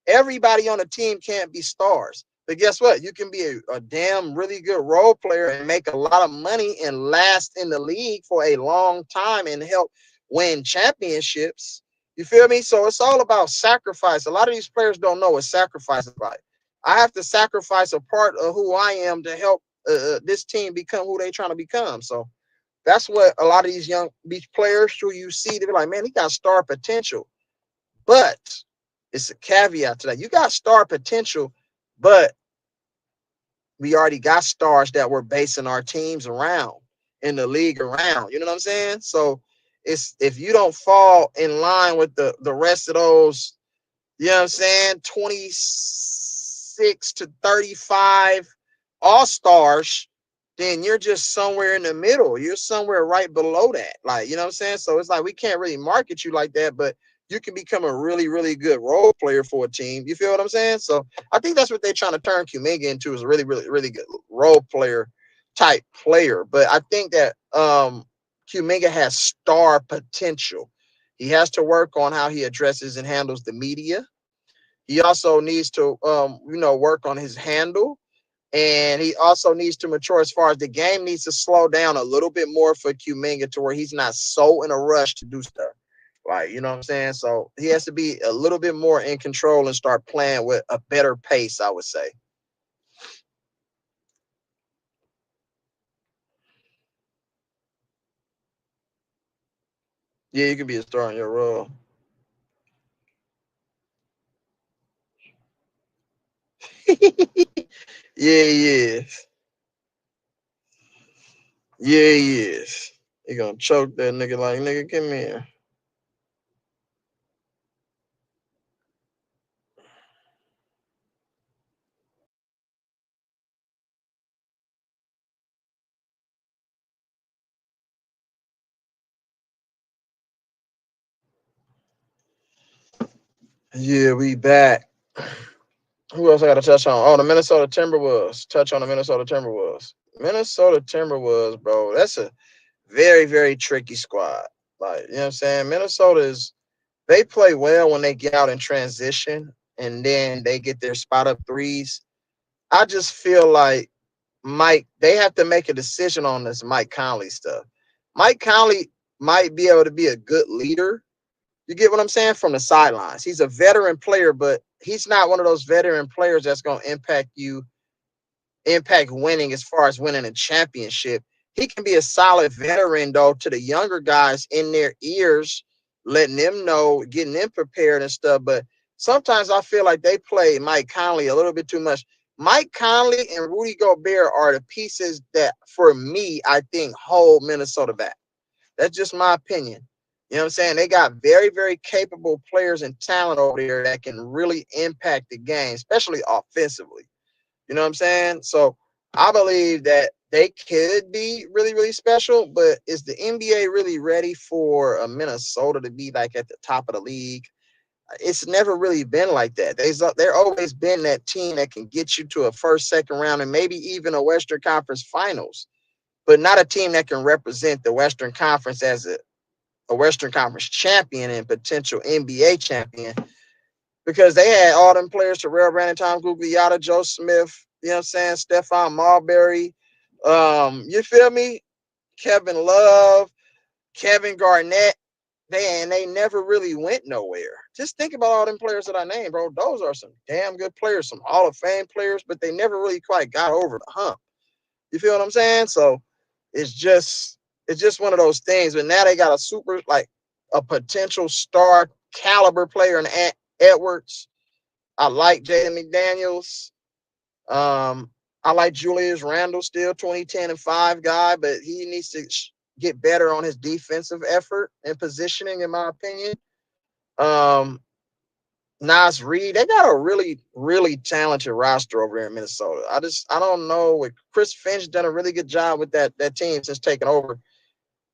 Everybody on the team can't be stars. But guess what? You can be a damn really good role player and make a lot of money and last in the league for a long time and help win championships. You feel me? So it's all about sacrifice. A lot of these players don't know what sacrifice is like. I have to sacrifice a part of who I am to help this team become who they trying to become. So that's what a lot of these young beach players who you see, they're like, man, he got star potential. But it's a caveat to that. You got star potential, but we already got stars that we're basing our teams around in the league around. You know what I'm saying? So it's if you don't fall in line with the rest of those, you know what I'm saying, 26 to 35 all-stars, then you're just somewhere in the middle. You're somewhere right below that. Like, you know what I'm saying? So it's like we can't really market you like that, but you can become a really, really good role player for a team. You feel what I'm saying? So I think that's what they're trying to turn Kuminga into, is a really, really, really good role player type player. But I think that Kuminga has star potential. He has to work on how he addresses and handles the media. He also needs to, work on his handle, and he also needs to mature as far as the game needs to slow down a little bit more for Kuminga to where he's not so in a rush to do stuff. Like, you know what I'm saying? So he has to be a little bit more in control and start playing with a better pace, I would say. Yeah, you can be a star in your role. Yeah, he is. Yeah, he is. He gonna choke that nigga like, nigga, come here. Yeah, we back. Who else I got to touch on? Oh, the Minnesota Timberwolves. Touch on the Minnesota Timberwolves. Minnesota Timberwolves, bro. That's a very, very tricky squad. Like, you know what I'm saying? Minnesota is, they play well when they get out in transition and then they get their spot up threes. I just feel like they have to make a decision on this Mike Conley stuff. Mike Conley might be able to be a good leader. You get what I'm saying? From the sidelines. He's a veteran player, but he's not one of those veteran players that's going to impact winning as far as winning a championship. He can be a solid veteran, though, to the younger guys in their ears, letting them know, getting them prepared and stuff. But sometimes I feel like they play Mike Conley a little bit too much. Mike Conley and Rudy Gobert are the pieces that, for me, I think hold Minnesota back. That's just my opinion. You know what I'm saying? They got very, very capable players and talent over there that can really impact the game, especially offensively. You know what I'm saying? So I believe that they could be really, really special, but is the NBA really ready for a Minnesota to be like at the top of the league? It's never really been like that. They're always been that team that can get you to a first, second round, and maybe even a Western Conference Finals, but not a team that can represent the Western Conference as a Western Conference champion and potential NBA champion, because they had all them players: Terrell Brandon, Tom Gugliotta, Joe Smith, you know what I'm saying, Stephon Marbury, you feel me? Kevin Love, Kevin Garnett. They never really went nowhere. Just think about all them players that I named, bro. Those are some damn good players, some Hall of Fame players, but they never really quite got over the hump. You feel what I'm saying? So it's just one of those things. But now they got a super, like, a potential star caliber player in Edwards. I like Jaden McDaniels. Um, I like Julius Randle, still 2010 and 5 guy, but he needs to get better on his defensive effort and positioning, in my opinion. Um, Nas Reed, they got a really, really talented roster over there in Minnesota. I don't know. With Chris Finch done a really good job with that team since taking over.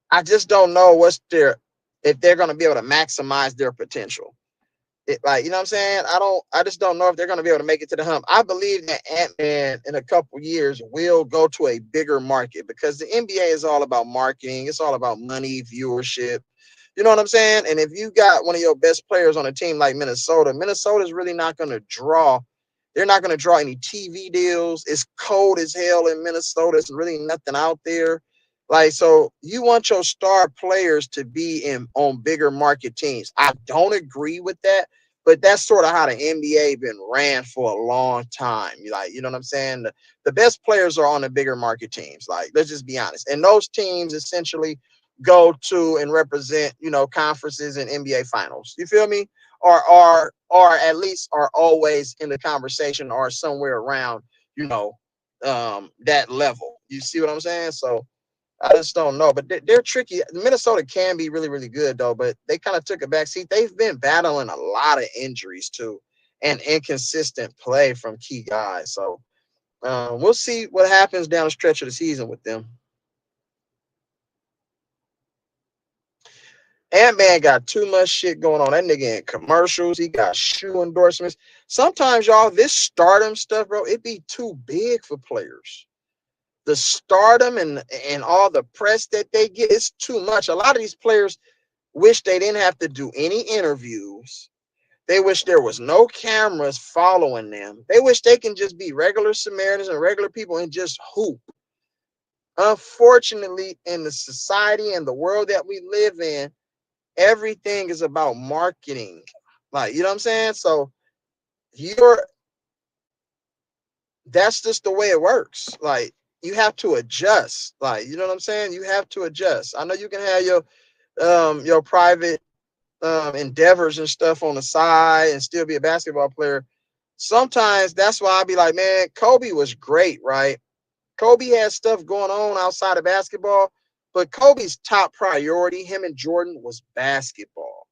I just don't know if they're going to be able to maximize their potential. Like, you know what I'm saying? I just don't know if they're going to be able to make it to the hump. I believe that Ant-Man in a couple years will go to a bigger market because the NBA is all about marketing. It's all about money, viewership. You know what I'm saying? And if you got one of your best players on a team like Minnesota, Minnesota's really not going to draw. They're not going to draw any TV deals. It's cold as hell in Minnesota. It's really nothing out there. Like, so you want your star players to be in on bigger market teams. I don't agree with that, but that's sort of how the NBA been ran for a long time. Like, you know what I'm saying? The best players are on the bigger market teams. Like, let's just be honest. And those teams essentially go to and represent, conferences and NBA finals. You feel me? Or at least are always in the conversation or somewhere around, that level. You see what I'm saying? So I just don't know, but they're tricky. Minnesota can be really, really good though, but they kind of took a back seat. They've been battling a lot of injuries too, and inconsistent play from key guys. So we'll see what happens down the stretch of the season with them. Ant-Man got too much shit going on. That nigga in commercials. He got shoe endorsements. Sometimes, y'all, this stardom stuff, bro, it be too big for players. The stardom and all the press that they get, it's too much. A lot of these players wish they didn't have to do any interviews. They wish there was no cameras following them. They wish they can just be regular Samaritans and regular people and just hoop. Unfortunately, in the society and the world that we live in, everything is about marketing. Like, you know what I'm saying? So you're that's just the way it works. Like, you have to adjust. Like, you know what I'm saying? You have to adjust. I know you can have your private endeavors and stuff on the side and still be a basketball player. Sometimes that's why I be like, man, Kobe was great, right? Kobe had stuff going on outside of basketball, but Kobe's top priority, him and Jordan, was basketball.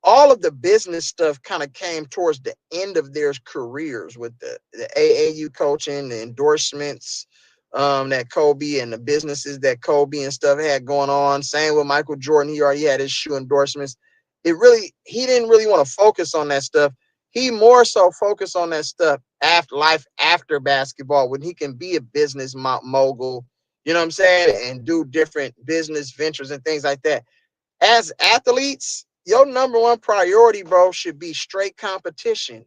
All of the business stuff kind of came towards the end of their careers with the AAU coaching, the endorsements that Kobe and the businesses that Kobe and stuff had going on. Same with Michael Jordan. He already had his shoe endorsements. He didn't really want to focus on that stuff. He more so focused on that stuff after life, after basketball, when he can be a business mogul, you know what I'm saying, and do different business ventures and things like that. As athletes, your number one priority, bro, should be straight competition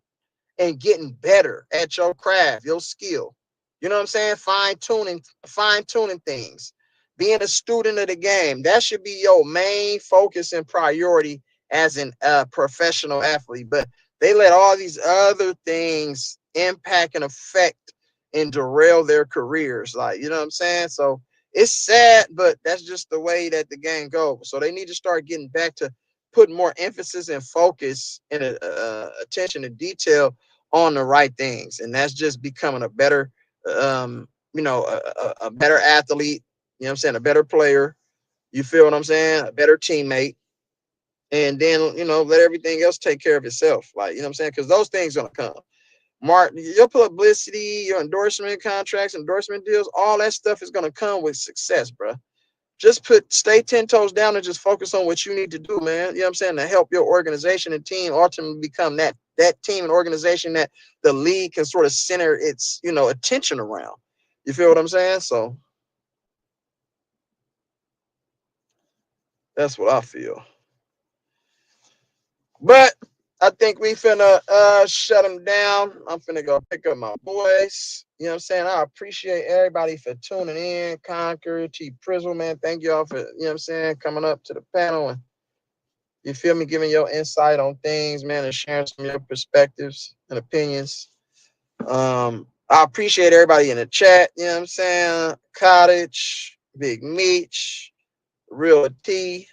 and getting better at your craft, your skill. You know what I'm saying? Fine tuning things. Being a student of the game. That should be your main focus and priority as an professional athlete. But they let all these other things impact and affect and derail their careers. Like, you know what I'm saying? So it's sad, but that's just the way that the game goes. So they need to start getting back to putting more emphasis and focus and attention to detail on the right things, and that's just becoming a better, a better athlete. You know what I'm saying? A better player. You feel what I'm saying? A better teammate, and then let everything else take care of itself. Like, you know what I'm saying? Because those things gonna come. Mark, your publicity, your endorsement contracts, endorsement deals, all that stuff is gonna come with success, bro. Just stay 10 toes down and just focus on what you need to do, man. You know what I'm saying? To help your organization and team ultimately become that team and organization that the league can sort of center its, attention around. You feel what I'm saying? So that's what I feel. But I think we finna shut them down. I'm finna go pick up my boys. You know what I'm saying? I appreciate everybody for tuning in. Conquer, T Prizzle, man. Thank y'all for, coming up to the panel and you feel me, giving your insight on things, man, and sharing some of your perspectives and opinions. I appreciate everybody in the chat, you know what I'm saying? Cottage, Big Meech, Real T,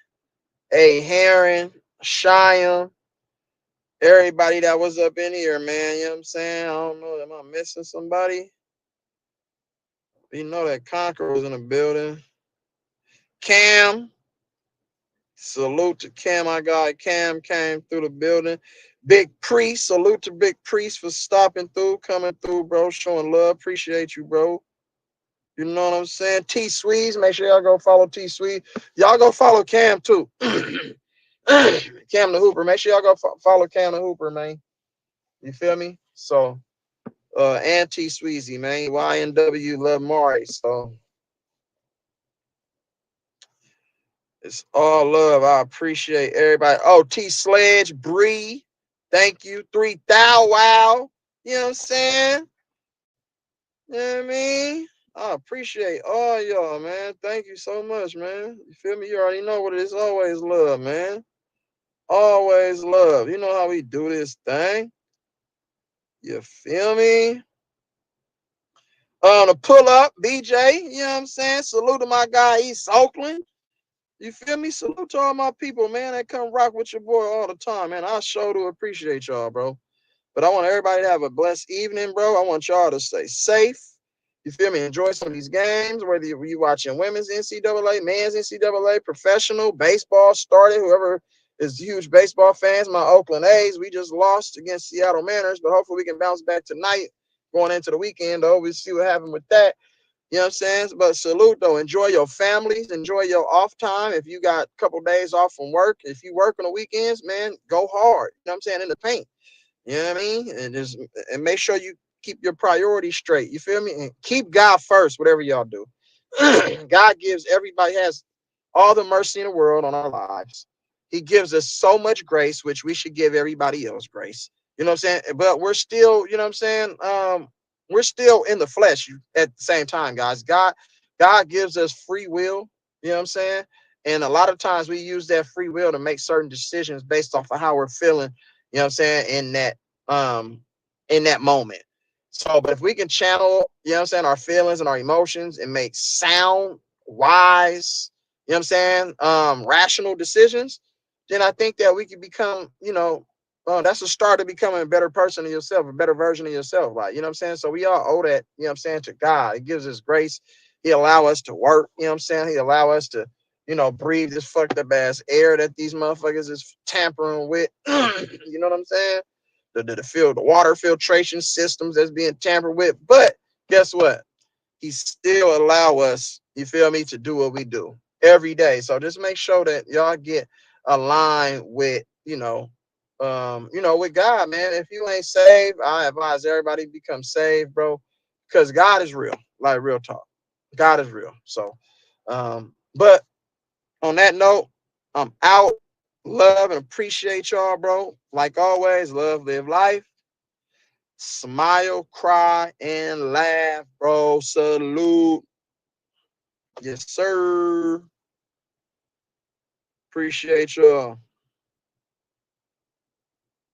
A Heron, Shyam, everybody that was up in here, man, you know what I'm saying? I don't know, am I missing somebody? You know that Conquer was in the building. Cam, salute to Cam. My guy Cam came through the building. Big Priest, salute to Big Priest for stopping through, coming through, bro, showing love. Appreciate you, bro. You know what I'm saying? T Swedes, make sure y'all go follow T Swede. Y'all go follow Cam too. Cam the Hooper. Make sure y'all go follow Cam the Hooper, man. You feel me? So, and T Sweezy, man. YNW Love Mari. So it's all love. I appreciate everybody. Oh, T Sledge, Bree. Thank you. 3,000. Wow. You know what I'm saying? You know what I mean? I appreciate all y'all, man. Thank you so much, man. You feel me? You already know what it is. Always love, man. Always love. You know how we do this thing. You feel me? To pull up, BJ, you know what I'm saying? Salute to my guy, East Oakland. You feel me? Salute to all my people, man, that come rock with your boy all the time, man. I sure do appreciate y'all, bro. But I want everybody to have a blessed evening, bro. I want y'all to stay safe. You feel me? Enjoy some of these games, whether you watching women's NCAA, men's NCAA, professional, baseball started, whoever is huge baseball fans, my Oakland A's, we just lost against Seattle Mariners, but hopefully we can bounce back tonight going into the weekend, though. We'll see what happens with that. You know what I'm saying? But salute, though. Enjoy your families. Enjoy your off time. If you got a couple days off from work, if you work on the weekends, man, go hard. You know what I'm saying? In the paint. You know what I mean? And make sure you keep your priorities straight. You feel me? And keep God first, whatever y'all do. God gives everybody has all the mercy in the world on our lives. He gives us so much grace, which we should give everybody else grace. You know what I'm saying? But we're still, you know what I'm saying? We're still in the flesh at the same time, guys. God gives us free will, you know what I'm saying? And a lot of times we use that free will to make certain decisions based off of how we're feeling, you know what I'm saying, um in that moment. So, but if we can channel, you know what I'm saying, our feelings and our emotions and make sound, wise, you know what I'm saying, rational decisions, then I think that we can become, that's a start to becoming a better person of yourself, a better version of yourself. Like, you know what I'm saying? So we all owe that, you know what I'm saying, to God. It gives us grace. He allow us to work, you know what I'm saying? He allow us to, breathe this fucked up ass air that these motherfuckers is tampering with. You know what I'm saying? The water filtration systems that's being tampered with. But guess what? He still allow us, you feel me, to do what we do every day. So just make sure that y'all get aligned with, with God, man. If you ain't saved, I advise everybody become saved, bro. Because God is real. Like real talk. God is real. So but on that note, I'm out. Love and appreciate y'all, bro. Like always, love, live life. Smile, cry, and laugh, bro. Salute. Yes, sir. Appreciate y'all.